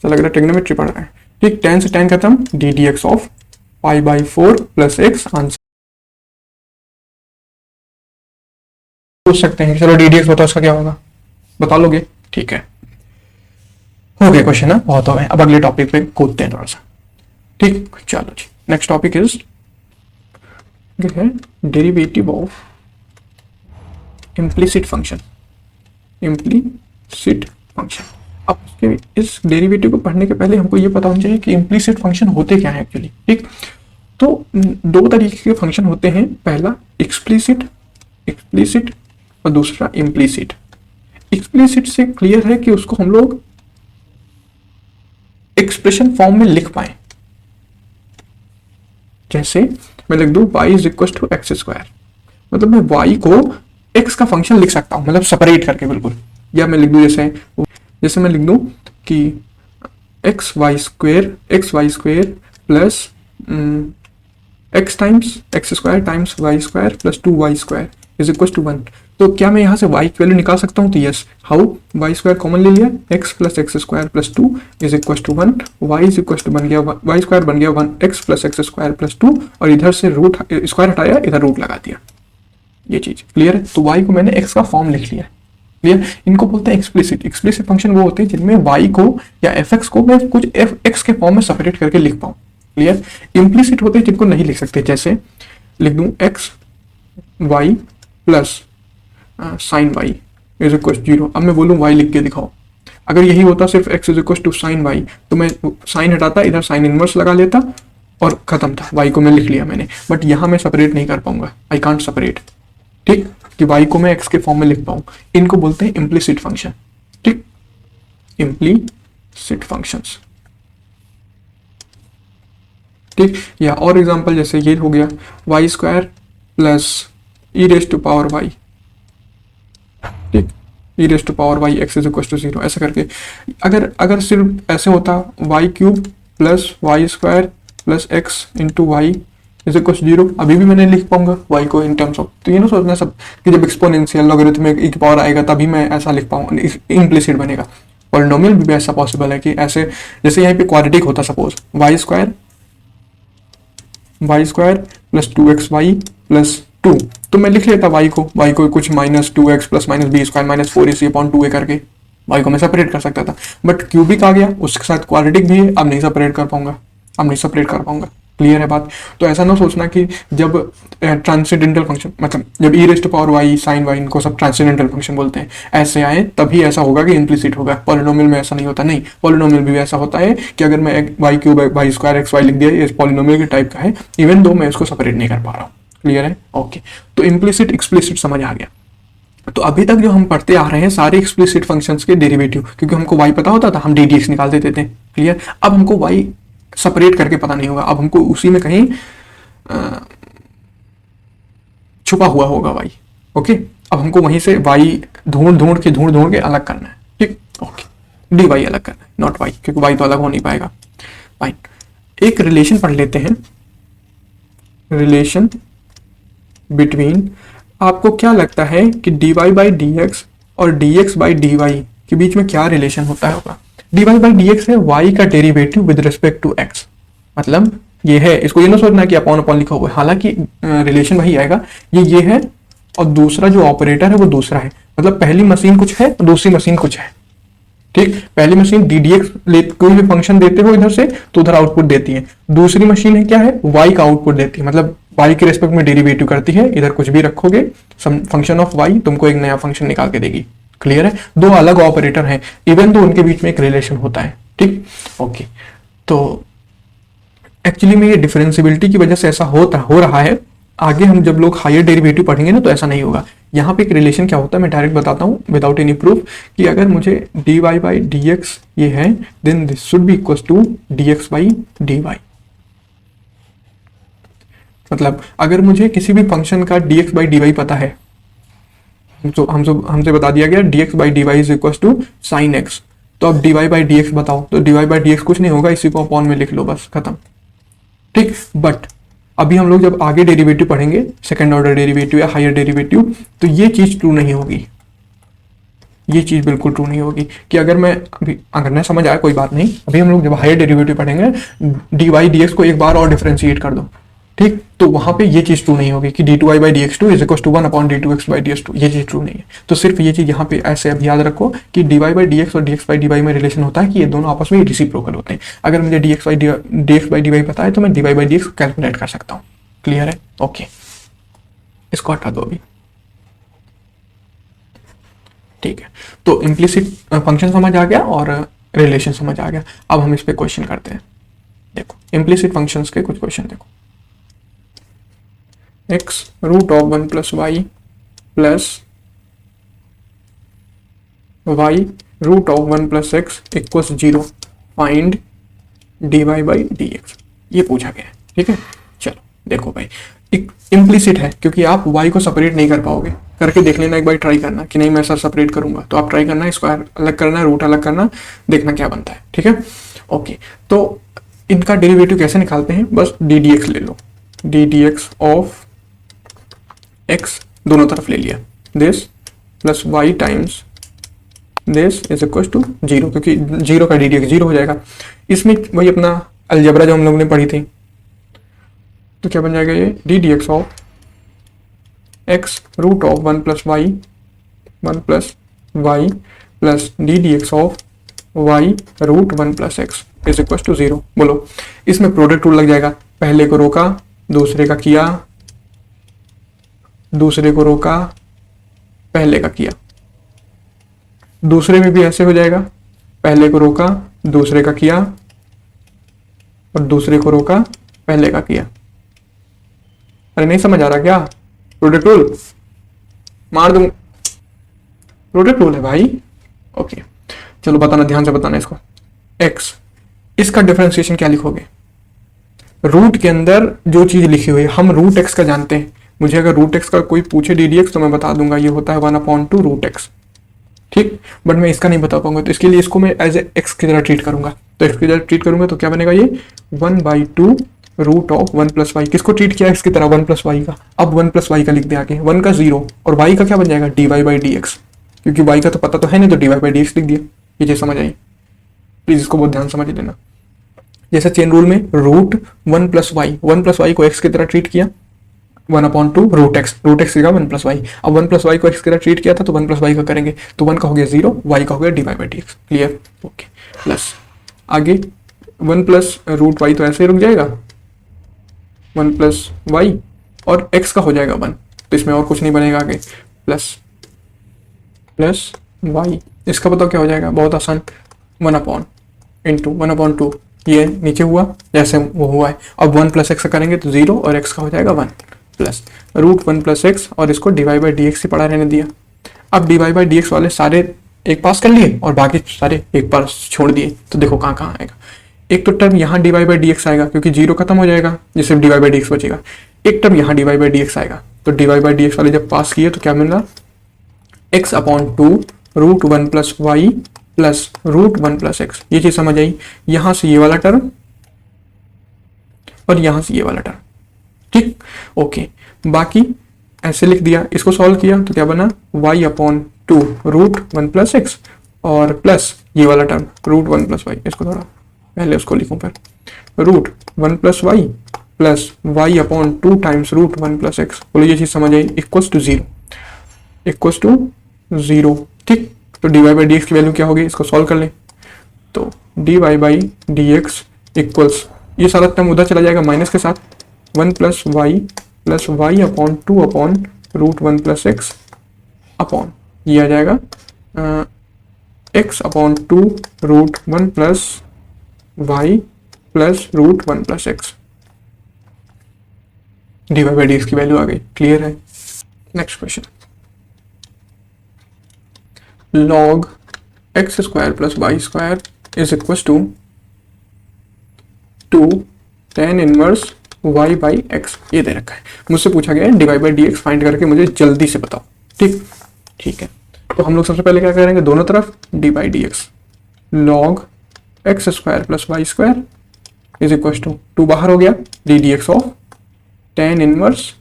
चल लग रहा है ट्रिग्नोमेट्री पढ़ रहे हैं। ठीक, tan से tan खत्म, ddx of pi by 4 plus x answer पूछ सकते हैं, चलो ddx बताओ इसका क्या होगा, बता लोगे? ठीक है, हो गया क्वेश्चन है, बहुत हो गए, अब अगले टॉपिक पे कूदते हैं थोड़ा सा। ठीक, चलो जी, next topic is derivative of implicit function. अब इस डेरिवेटिव को पढ़ने के पहले हमको ये पता होना चाहिए कि इम्प्लिसिट फंक्शन होते क्या है एक्चुअली। ठीक, तो 2 तरीके के फंक्शन होते हैं, पहला एक्सप्लिसिट और दूसरा इम्प्लिसिट। एक्सप्लिसिट से क्लियर है कि उसको हम लोग एक्सप्रेशन फॉर्म में लिख पाए, जैसे मैं लिख दूं y is equal to x square, मतलब मैं y को x का फंक्शन लिख सकता हूं, मतलब सेपरेट करके बिल्कुल, या मैं लिख दूं जैसे मैं लिख दूं कि x y square plus x times x square times y square plus 2y square is equal to 1। तो क्या मैं यहाँ से y की वैल्यू निकाल सकता हूँ, तो yes, how, y square common ले लिया, x plus x square plus 2 is equal to 1, y is equal to बन गया वाई स्क्वायर बन गया 1 x plus x square plus 2, और इधर से रूट स्क्वायर हटाया, इधर रूट लगा दिया। ये चीज क्लियर है, तो y को मैंने x का फॉर्म लिख लिया। क्लियर, इनको बोलते हैं एक्सप्लिसिट फंक्शन वो होते हैं जिनमें y को या fx को मैं कुछ x के फॉर्म में सेपरेट करके लिख पाऊँ। क्लियर, इम्प्लिसिट होते हैं जिनको नहीं लिख सकते, जैसे लिख दूं x y plus sine y is equal to 0। अब मैं बोलूँ वाई लिख के दिखाओ, अगर यही होता सिर्फ x is equal to sine y तो मैं साइन हटाता, इधर साइन इनवर्स लगा लेता और खत्म था, y को मैं लिख लिया मैंने। बट यहाँ मैं सेपरेट नहीं कर पाऊंगा, आई कांट सेपरेट, ठीक, कि y को मैं x के फॉर्म में लिख पाऊँ। इनको बोलते हैं इम्प्लिसिट फंक्शन, ठीक, इम्प्लिसिट फंक्शंस, ठीक। या और एग्जांपल जैसे ये हो गया y square plus e raise to power y, ठीक, e raise to power y x is equal to 0, ऐसा करके। अगर सिर्फ ऐसे होता y cube plus y square plus x into y is equal to 0, अभी भी मैंने लिख पाऊंगा वाई को इन टर्म्स ऑफ। तो ये ना सोचना सब कि जब एक्सपोनेंशियल लॉगरिथमिक ई की पावर आएगा तभी मैं ऐसा लिख पाऊंगा, इम्प्लिसिट बनेगा। पॉलिनोमियल भी ऐसा पॉसिबल है कि ऐसे, जैसे यहाँ पे क्वाड्रेटिक होता suppose y square plus 2xy plus 2, तो मैं लिख लेता y को कुछ minus 2x plus minus b square minus 4ac/2a करके y को मैं सेपरेट कर सकता था। बट क्यूबिक आ गया, उसके साथ क्वाड्रेटिक भी है, अब नहीं सेपरेट कर पाऊंगा, क्लियर है बात। तो ऐसा ना सोचना कि जब ट्रांसेंडेंटल फंक्शन, मतलब जब e raise to power y sine y, इनको सब ट्रांसेंडेंटल फंक्शन बोलते हैं, ऐसे आए तभी ऐसा होगा कि इम्प्लिसिट होगा। पॉलिनोमियल में ऐसा नहीं होता, नहीं, पॉलिनोमियल भी ऐसा होता है कि अगर मैं y cube y square x y लिख दिया, ये पॉलिनोमियल के टाइप का है, इवन दो मैं इसको सेपरेट नहीं कर पा रहा हूँ, क्लियर है, ओके। तो इम्प्लिसिट एक्सप्लिसिट समझ आ गया। तो अभी तक जो हम पढ़ते आ रहे हैं सारे एक्सप्लिसिट फंक्शंस के डेरिवेटिव, क्योंकि हमको y पता होता था हम डी डी एक्स निकाल देते थे, क्लियर। अब हमको y सेपरेट करके पता नहीं होगा, अब हमको उसी में कहीं छुपा हुआ होगा y, ओके। अब हमको वहीं से y ढूंढ के अलग करना है, ठीक, ओके। डी वाई अलग करना है, नॉट y, क्योंकि y तो अलग हो नहीं पाएगा, फाइन। एक रिलेशन पढ़ लेते हैं, रिलेशन बिटवीन, आपको क्या लगता है कि dy बाई डी एक्स और dx बाई डी वाई के बीच में क्या रिलेशन होता होगा? dy बाई डी एक्स है y का derivative with respect to x, मतलब ये है, इसको ये ना सोचना कि अपॉन अपॉन लिखा हुआ है, हालांकि रिलेशन वही आएगा, ये है, और दूसरा जो ऑपरेटर है वो दूसरा है, मतलब पहली मशीन कुछ है और दूसरी मशीन कुछ है, ठीक। पहली मशीन डी डी एक्स कोई भी फंक्शन देते हो इधर से तो उधर आउटपुट देती है, दूसरी मशीन है क्या है, y का आउटपुट देती है, मतलब y के रेस्पेक्ट में डेरिवेटिव करती है, इधर कुछ भी रखोगे फंक्शन ऑफ y तुमको एक नया फंक्शन निकाल के देगी, क्लियर है। दो अलग ऑपरेटर हैं, इवन तो उनके बीच में एक रिलेशन होता है, ठीक, ओके। तो एक्चुअली में ये डिफरेंशियबिलिटी की वजह से ऐसा हो रहा है, आगे हम जब लोग हायर डेरिवेटिव पढ़ेंगे ना तो ऐसा नहीं होगा। यहाँ पे एक रिलेशन क्या होता है मैं डायरेक्ट बताता हूँ विदाउट एनी प्रूफ, कि अगर मुझे dy बाई डी एक्स ये है, then this should be equal to dx by dy। मतलब अगर मुझे किसी भी फंक्शन का dx बाई dy पता है, तो हमसे बता दिया गया dx by dy is equal to sine x, तो अब dy बाई dx बताओ, तो dy बाई dx कुछ नहीं होगा, इसी को अपॉन में लिख लो, बस खत्म, ठीक। बट अभी हम लोग जब आगे डेरिवेटिव पढ़ेंगे, सेकंड ऑर्डर डेरिवेटिव या हायर डेरिवेटिव, तो ये चीज ट्रू नहीं होगी, ये चीज बिल्कुल ट्रू नहीं होगी कि अगर मैं समझ आया कोई बात नहीं, अभी हम लोग जब हायर डेरिवेटिव पढ़ेंगे डी वाई डी एक्स को एक बार और डिफरेंशिएट कर दो, ठीक, तो वहां पे ये चीज ट्रू नहीं होगी कि d two y by d x two is equal to 1 upon d two x by d x two, ये चीज ट्रू नहीं है। तो सिर्फ ये चीज यहाँ पे ऐसे अब याद रखो कि d y by d x और d x by d y में रिलेशन होता है कि ये दोनों आपस में रिसिप्रोकल होते हैं। अगर मुझे d x by d y पता है तो मैं d y by d x calculate कर सकता हूँ, क्लियर है, ओके। इसको हटा दो अभी, ठीक है। तो इम्प्लिसिट फंक्शन समझ आ गया और रिलेशन समझ आ गया। अब हम इस पे क्वेश्चन करते हैं। देखो इम्प्लिसिट फंक्शंस के कुछ क्वेश्चन देखो, x root of 1 plus y plus y root of 1 plus x equals 0, find d y by d x, ये पूछा गया है, ठीक है। चलो देखो भाई, एक इम्प्लिसिट है क्योंकि आप y को सेपरेट नहीं कर पाओगे, करके देख लेना एक बार, ट्राई करना कि नहीं मैं सर सेपरेट करूंगा, तो आप ट्राई करना, स्क्वायर अलग करना, रूट अलग करना, देखना क्या बनता है, ठीक है, ओके। तो इनका डेरिवेटिव कैसे निकालते हैं, बस डी डी एक्स ले लो, d d x of x दोनों तरफ ले लिया, this plus y times this is equal to 0, क्योंकि 0 का डी डी एक्स 0 हो जाएगा। इसमें वही अपना अलजेब्रा जो हम लोग ने पढ़ी थी, तो क्या बन जाएगा ये d d x of x root of 1 plus y plus d d x of y root 1 plus x is equal to 0। बोलो इसमें प्रोडक्ट रूल लग जाएगा, पहले को रोका, दूसरे का किया, दूसरे को रोका, पहले का किया। दूसरे में भी ऐसे हो जाएगा, पहले को रोका, दूसरे का किया, और दूसरे को रोका, पहले का किया। अरे नहीं समझ आ रहा क्या? प्रोडक्ट रूल मार दूं, प्रोडक्ट रूल है भाई। ओके चलो बताना, ध्यान से बताना इसको। एक्स, इसका डिफरेंशिएशन क्या लिखोगे? रूट के अंदर जो चीज लिखी हुई है, हम रूट एक्स का जानते हैं। मुझे अगर रूट एक्स का कोई पूछे डी एक्स तो मैं बता दूंगा ये होता है 1/2 रूट एक्स, ठीक। बट मैं इसका नहीं बता पाऊंगा, तो इसके लिए इसको मैं एज ए एक्स की तरह ट्रीट करूंगा। तो एक्स की तरह ट्रीट करूंगा तो क्या बनेगा, ये 1/2 रूट ऑफ 1 + y। किसको ट्रीट किया इसकी तरह, 1 + y का। अब 1 + y का लिख दिया आगे, 1 का 0, और y का क्या बन जाएगा, dy/dx। क्योंकि y का तो पता तो है नहीं, तो dy/dx लिख दिया। ये चीज समझ आई? प्लीज इसको बहुत ध्यान समझ लेना। जैसे चेन रूल में रूट 1 + y, 1 + y को x की तरह ट्रीट किया, 1/2 रूट एक्स का 1 + y। अब 1 + y को x की तरह ट्रीट किया था तो 1 + y का करेंगे, तो 1 का हो गया 0, y का हो गया dy/dx। क्लियर? ओके। प्लस आगे 1 + √y तो ऐसे ही रुक जाएगा, 1 + y, और x का हो जाएगा 1, तो इसमें और कुछ नहीं बनेगा आगे। प्लस y, इसका बताओ क्या हो जाएगा, बहुत आसान, 1/2 ये नीचे हुआ जैसे वो हुआ है। अब 1 + x करेंगे तो 0, और x का हो जाएगा 1, प्लस √1 + x, और इसको dy/dx से पढ़ा रहने दिया। अब dy/dx वाले सारे एक पास कर लिए और बाकी सारे एक पास छोड़ दिए, तो देखो कहाँ कहाँ आएगा। एक तो टर्म यहाँ dy/dx आएगा क्योंकि 0 खत्म हो जाएगा, जिससे dy/dx बचेगा। एक टर्म यहाँ dy/dx आएगा, तो dy/dx वाले जब पास किए तो क्या मिल रहा, x/2 √1 + y प्लस √1 + x। ये चीज समझ आई? यहां से ये वाला टर्म और यहां से ये वाला टर्म, ठीक। ओके, बाकी ऐसे लिख दिया। इसको सॉल्व किया तो क्या बना, y/2 √1 + x, और प्लस ये वाला टर्म √1 + y। इसको थोड़ा पहले उसको लिखूं, फिर √1 + y plus y/2 times √1 + x। बोलो ये चीज समझ आई? इक्वल्स टू 0, ठीक। तो dy/dx की वैल्यू क्या होगी, इसको सॉल्व कर लें। तो dy/dx इक्वल्स, ये सारा टर्म उधर चला जाएगा माइनस के साथ, 1 + y plus y/2 upon √1 + x upon, ये आ जाएगा x/2 √1 + y plus √1 + x। dy/dx की वैल्यू आ गई। क्लियर है? Next question, log x² + y² is equals to tan 1 y/x। ये दे रखा है, मुझसे पूछा गया है dy/dx फाइंड करके मुझे जल्दी से बताओ, ठीक है। तो हम लोग सबसे पहले क्या करेंगे, दोनों तरफ dy/dx log x² + y² is equals to 2 बाहर हो गया, ddx ऑफ tan 1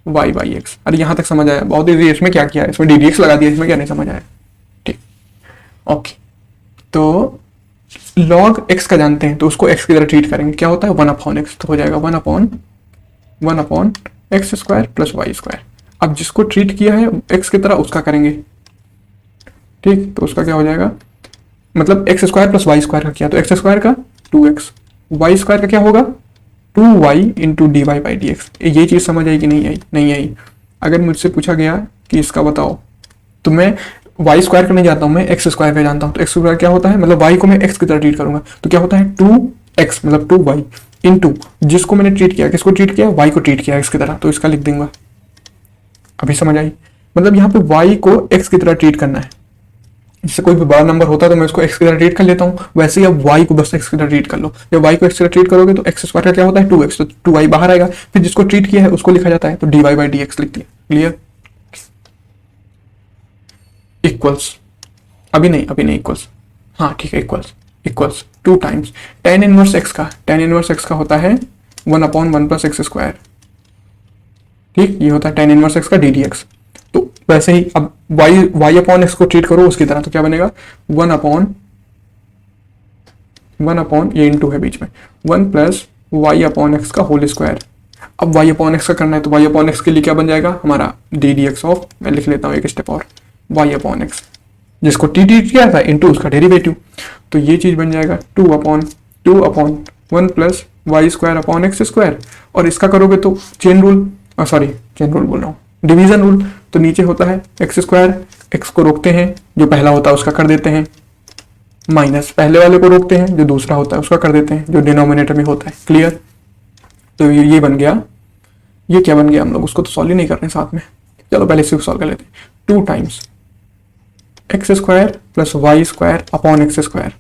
y/x। अरे यहां तक समझ आया? बहुत इजी। इसमें क्या किया है, इसमें ddx लगा दिया, इसमें क्या नहीं समझ आया, ठीक। ओके, तो log x का जानते हैं तो उसको x की तरह ट्रीट करेंगे, क्या होता है 1/x, तो हो जाएगा 1/x² + y²। अब जिसको ट्रीट किया है x की तरह उसका करेंगे, ठीक। तो उसका क्या हो जाएगा, मतलब x² + y² का किया तो x² का 2x, y² का क्या होगा 2y × dy/dx। ये चीज समझ आई कि नहीं आई? अगर मुझसे पूछा गया कि इसका बताओ, तो मैं y² का नहीं जानता हूं, मैं x² का जानता हूं। तो x² क्या होता है, मतलब y को मैं x की तरह ट्रीट करूंगा, तो क्या होता है 2x मतलब 2y इंटू जिसको मैंने ट्रीट किया, किसको ट्रीट किया, y को ट्रीट किया x की तरह, तो इसका लिख दूंगा। अभी समझ आई? मतलब यहाँ पे y को x की तरह ट्रीट करना है। जैसे कोई भी बड़ा नंबर होता है तो मैं उसको x की तरह ट्रीट कर लेता हूँ, वैसे ही अब y को बस x की तरह ट्रीट कर लो। जब y को x की तरह ट्रीट करोगे तो x² का क्या होता है 2x, तो 2y बाहर आएगा, फिर जिसको ट्रीट किया है उसको लिखा जाता है, तो dy/dx लिख दिया। क्लियर? इक्वल्स, अभी नहीं इक्वल्स, हाँ ठीक है, इक्वल्स 2 टाइम्स tan 1 x का होता है 1/1 + x², ठीक। ये होता है tan 1 x का ddx। तो वैसे ही अब y/x को ट्रीट करो उसकी तरह, तो क्या बनेगा 1/, ये इंटू है बीच में, 1 + y/x का होल स्क्वायर। अब y/x का करना है तो y/x के लिए क्या बन जाएगा हमारा ddx ऑफ, मैं लिख लेता हूँ एक स्टेप और, y/x जिसको t किया था इंटू उसका डेरिवेटिव, तो ये चीज बन जाएगा 2/1 + y² / x²। और इसका करोगे तो चेन रूल बोल रहा हूँ, डिवीजन रूल, तो नीचे होता है एक्स स्क्वायर, एक्स को रोकते हैं, जो पहला होता है उसका कर देते हैं, माइनस पहले वाले को रोकते हैं, जो दूसरा होता है उसका कर देते हैं, जो डिनोमिनेटर में होता है। क्लियर? तो ये बन गया, ये क्या बन गया, हम लोग उसको तो सॉल्व ही नहीं कर रहे हैं साथ में, चलो पहले इसी को सॉल्व कर लेते हैं। 2 times x square plus y square upon x square,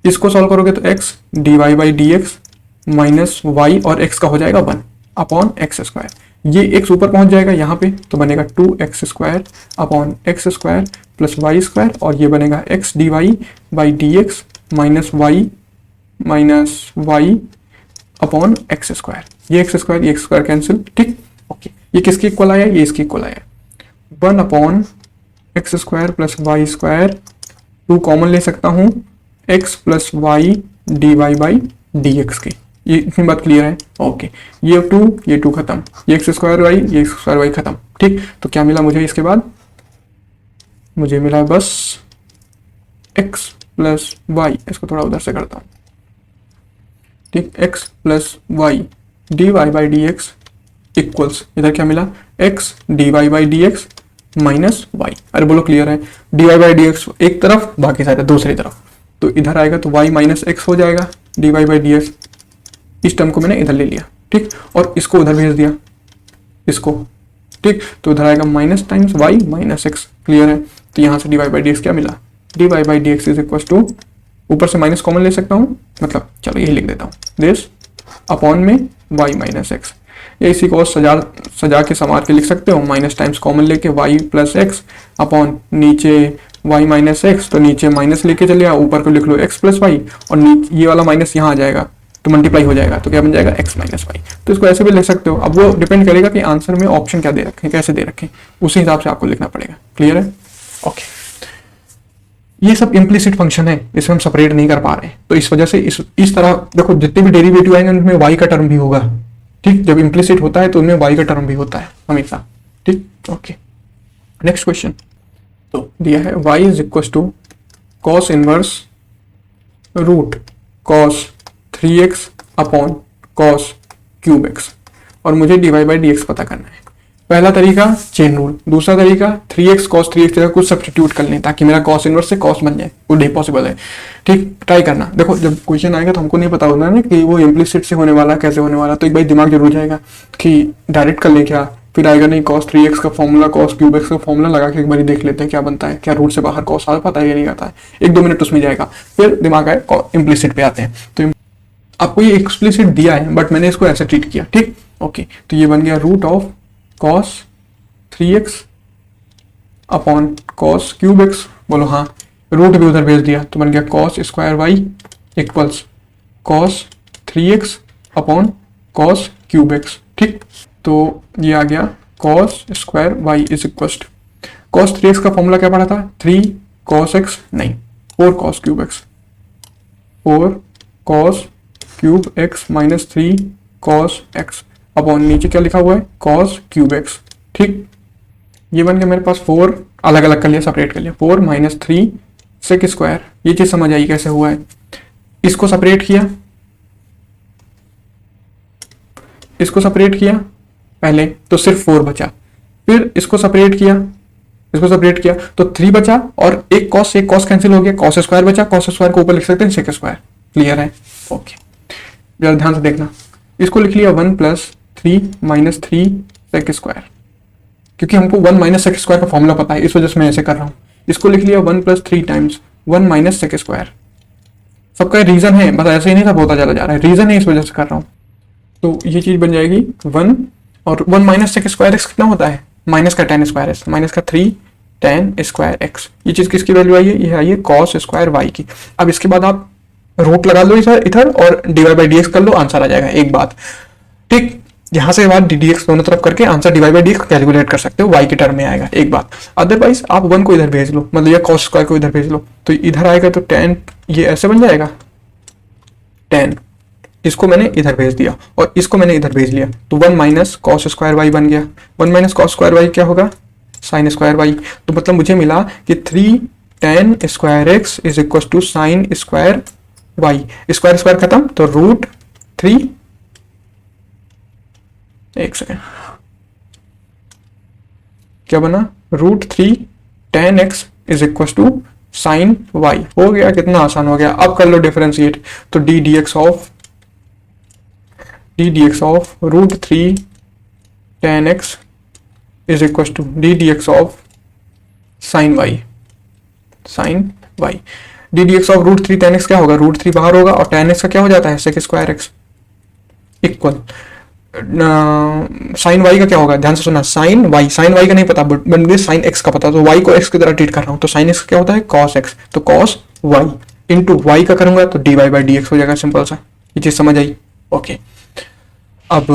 इसको सॉल्व करोगे तो x d y by d x minus y और एक्स का हो जाएगा 1 अपॉन एक्स स्क्वायर, ये एक्स ऊपर पहुंच जाएगा यहाँ पे तो बनेगा 2x square upon x square plus y square, और ये बनेगा x d y by d x minus y upon x square, ये एक्स स्क्वायर कैंसिल, ठीक। ओके, ये किसके इक्वल आया, ये इसके इक्वल आया। 1 upon x square plus y square, 2 common ले सकता हूँ, x plus y d y by d x की, ये इतनी बात क्लियर है। ओके, ये 2 खत्म, ये एक्स स्क्वायर वाई खत्म, ठीक। तो क्या मिला मुझे इसके बाद, मुझे मिला बस एक्स प्लस वाई, इसको थोड़ा उधर से करता हूँ, ठीक, x plus y d y by d x equals, इधर क्या मिला, x d y by d x minus y, अरे बोलो क्लियर है, d y by d x एक तरफ, बाकी सारे दूसरी तरफ, तो इधर आएगा तो y माइनस एक्स हो जाएगा d y by d x, इस टर्म को मैंने इधर ले लिया, ठीक, और इसको उधर भेज दिया, इसको, ठीक, तो उधर आएगा minus times y minus x, clear है। तो यहाँ से d y by d x क्या मिला, d y by d x is equal to, ऊपर से माइनस कॉमन ले सकता हूँ, मतलब चलो यही लिख देता हूँ, दिस अपॉन में वाई माइनस एक्स, या इसी को सजा के संवार के लिख सकते हो, माइनस टाइम्स कॉमन लेके वाई प्लस एक्स अपॉन नीचे वाई माइनस एक्स, तो नीचे माइनस लेके चले आओ, ऊपर को लिख लो एक्स प्लस वाई, और ये वाला माइनस यहाँ आ जाएगा तो मल्टीप्लाई हो जाएगा, तो क्या बन जाएगा एक्स माइनस वाई। तो इसको ऐसे भी लिख सकते हो, अब वो डिपेंड करेगा कि आंसर में ऑप्शन क्या दे रखें, कैसे दे रखें, उसी हिसाब से आपको लिखना पड़ेगा। क्लियर है? ओके, ये सब इम्प्लिसिट फंक्शन है, इसे हम सेपरेट नहीं कर पा रहे, तो इस वजह से इस तरह देखो, जितने भी डेरिवेटिव आएंगे उनमें वाई का टर्म भी होगा, ठीक, जब इम्प्लिसिट होता है तो उनमें वाई का टर्म भी होता है हमेशा, ठीक। ओके, नेक्स्ट क्वेश्चन तो दिया है y is equal to cos inverse root cos 3x upon cos cube x, और मुझे d y by d x पता करना है। पहला तरीका चेन रूल, दूसरा तरीका 3x cos 3x जगह कुछ सब्स्टिट्यूट कर लें ताकि मेरा कॉस इनवर्स से कॉस बन जाए, वो नहीं पॉसिबल है, ठीक। ट्राई करना, देखो जब क्वेश्चन आएगा तो हमको नहीं पता होता ना कि वो इम्प्लिसिट से होने वाला कैसे होने वाला, तो एक बार दिमाग जरूर जाएगा कि डायरेक्ट कर ले क्या, फिर आएगा नहीं cos 3x का फॉर्मूला cos क्यूब x का फॉर्मूला लगा के एक बार देख लेते हैं क्या बनता है, क्या रूट से बाहर cos आ पाता है या नहीं आता है, 1-2 मिनट उसमें जाएगा, फिर दिमाग आए इम्प्लिसिट पे आते हैं। तो आपको ये एक्सप्लिसिट दिया है बट मैंने इसको ऐसे ट्रीट किया, ठीक। ओके, तो ये बन गया root of cos 3x upon cos cube x, बोलो हाँ, रूट भी उधर भेज दिया तो बन गया cos square y equals cos 3x upon cos cube x, ठीक। तो ये आ गया cos square y is equal cos 3x का फॉर्मूला क्या पढ़ा था, 3 cos x, नहीं 4 cos cube x, 4 cos cube x minus 3 cos x upon नीचे क्या लिखा हुआ है cos क्यूब x, ठीक। ये बन गया मेरे पास 4, अलग अलग कर लिया, सेपरेट कर लिया, 4 माइनस 3 सेक स्क्वायर, ये चीज समझ आई कैसे हुआ है। इसको सेपरेट किया, इसको सेपरेट किया पहले तो सिर्फ 4 बचा, फिर इसको सेपरेट किया तो 3 बचा, और एक कॉस कैंसिल हो गया, कॉस स्क्वायर बचा, कॉस स्क्वायर को ऊपर लिख सकते हैं सेक स्क्वायर। क्लियर है? ओके, जरा ध्यान से देखना, इसको लिख लिया 1 प्लस 3 माइनस 3 सेक स्क्वायर, क्योंकि हमको 1 माइनस सेक स्क्वायर का फॉर्मूला पता है, इस वजह से मैं ऐसे कर रहा हूँ। इसको लिख लिया 1 plus 3 times 1 minus sec square, सबका रीजन है, बस ऐसे ही नहीं सब होता चला जा रहा है, रीजन है इस वजह से कर रहा हूँ। तो ये चीज बन जाएगी 1, और 1 माइनस सेक स्क्वायर एक्स कितना होता है, माइनस का tan स्क्वायर एक्स, माइनस का 3 tan स्क्वायर एक्स, ये चीज किसकी वैल्यू आई है, ये आई है cos स्क्वायर y की। अब इसके बाद आप रूट लगा लो इधर और dy बाई डी एक्स कर लो, आंसर आ जाएगा। एक बात, ठीक, यहाँ से बाद dx दोनों तरफ करके answer dy by d x calculate कर सकते हो, y के टर्म में आएगा, एक बात। अदरवाइज आप 1 को इधर भेज लो, मतलब ये cos स्क्वायर को इधर भेज लो, तो इधर आएगा तो tan, ये ऐसे बन जाएगा tan, इसको मैंने इधर भेज दिया और इसको मैंने इधर भेज लिया, तो 1 माइनस कॉस स्क्वायर वाई बन गया। 1 माइनस कॉस स्क्वायर वाई क्या होगा, साइन स्क्वायर वाई। तो मतलब मुझे मिला कि 3 tan square x is equal to sine square y, square square खत्म तो रूट 3, एक सेकेंड, क्या बना, √3 tan x is equal to sine y. हो गया, कितना आसान हो गया। अब कर लो डिफरेंशिएट, तो d d x of √3 tan x is equal to d d x of sine y. D d x of √3 tan x क्या होगा, √3 बाहर होगा और tan x का क्या हो जाता है, sec²x इक्वल साइन वाई का क्या होगा, ध्यान से सुना, साइन वाई का नहीं पता बट मुझे साइन एक्स का पता, तो वाई को एक्स की तरह ट्रीट कर रहा हूँ, तो साइन एक्स क्या होता है, कॉस एक्स, तो कॉस वाई इंटू वाई का करूंगा तो d y by d x हो जाएगा, सिंपल सा। ये चीज समझ आई, ओके। अब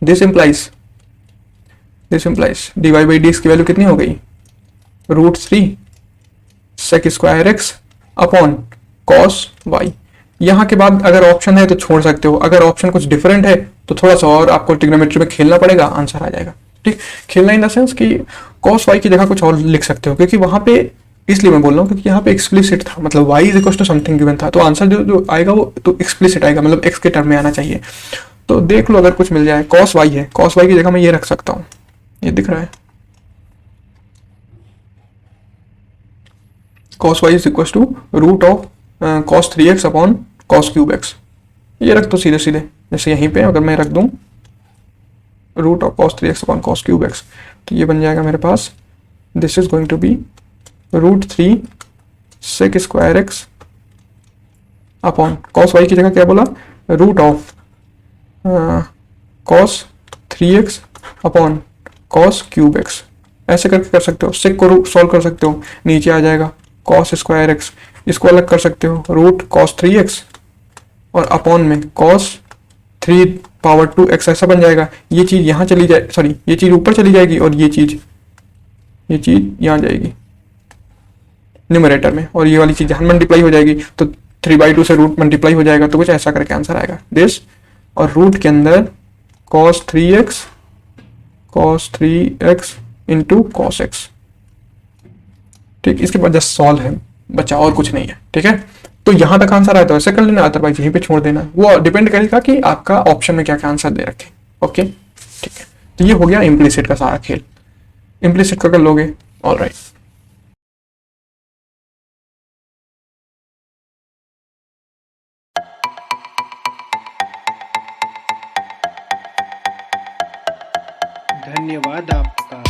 this implies d y by d x की वैल्यू कितनी हो गई, √3 sec²x अपॉन कॉस वाई। यहाँ के बाद अगर ऑप्शन है तो छोड़ सकते हो, अगर ऑप्शन कुछ डिफरेंट है तो थोड़ा सा और आपको ट्रिग्नोमेट्री में खेलना पड़ेगा, आंसर आ जाएगा। ठीक, खेलना इन द सेंस कि कॉस वाई की जगह कुछ और लिख सकते हो, क्योंकि वहां पे, इसलिए मैं बोल रहा हूँ क्योंकि यहाँ पे एक्सप्लिसिट था, मतलब y is equal to something given था, तो आंसर जो आएगा वो तो एक्सप्लिसिट आएगा, मतलब एक्स के टर्म में आना चाहिए। तो देख लो अगर कुछ मिल जाए, कॉस वाई है, कॉस वाई की जगह मैं ये रख सकता हूँ, ये दिख रहा है, cos y is equal to √cos3x upon cos3x। ये रख दो सीधे सीधे, जैसे यहीं पे अगर मैं रख दूं √cos3x अपॉन cos3x, तो ये बन जाएगा मेरे पास, this is going to be √3 sec² upon cos y की जगह क्या बोला, √cos3x अपॉन cos3x। ऐसे करके कर सकते हो, सेक को सॉल्व कर सकते हो, नीचे आ जाएगा cos²x, इसको अलग कर सकते हो √cos3x और अपॉन में cos3⁻²x, ऐसा बन जाएगा। ये चीज यहाँ चली जाए, सॉरी ये चीज ऊपर चली जाएगी और ये चीज यहाँ जाएगी न्यूमरेटर में, और ये वाली चीज यहाँ मल्टीप्लाई हो जाएगी, तो 3/2 से रूट मल्टीप्लाई हो जाएगा, तो कुछ ऐसा करके आंसर आएगा दिस, और रूट के अंदर cos3x इंटू cos x। ठीक, इसके बाद जस्ट सॉल्व है बच्चा, और कुछ नहीं है। ठीक है, तो यहां तक आंसर आया तो ऐसे कर लेना, अदरवाइज यहीं पे छोड़ देना, वो डिपेंड करेगा कि आपका ऑप्शन में क्या क्या आंसर दे रखे। ओके, ठीक है, तो ये हो गया इम्प्लिसिट का सारा खेल। इम्प्लिसिट का कर लोगे, ऑलराइट। धन्यवाद आपका।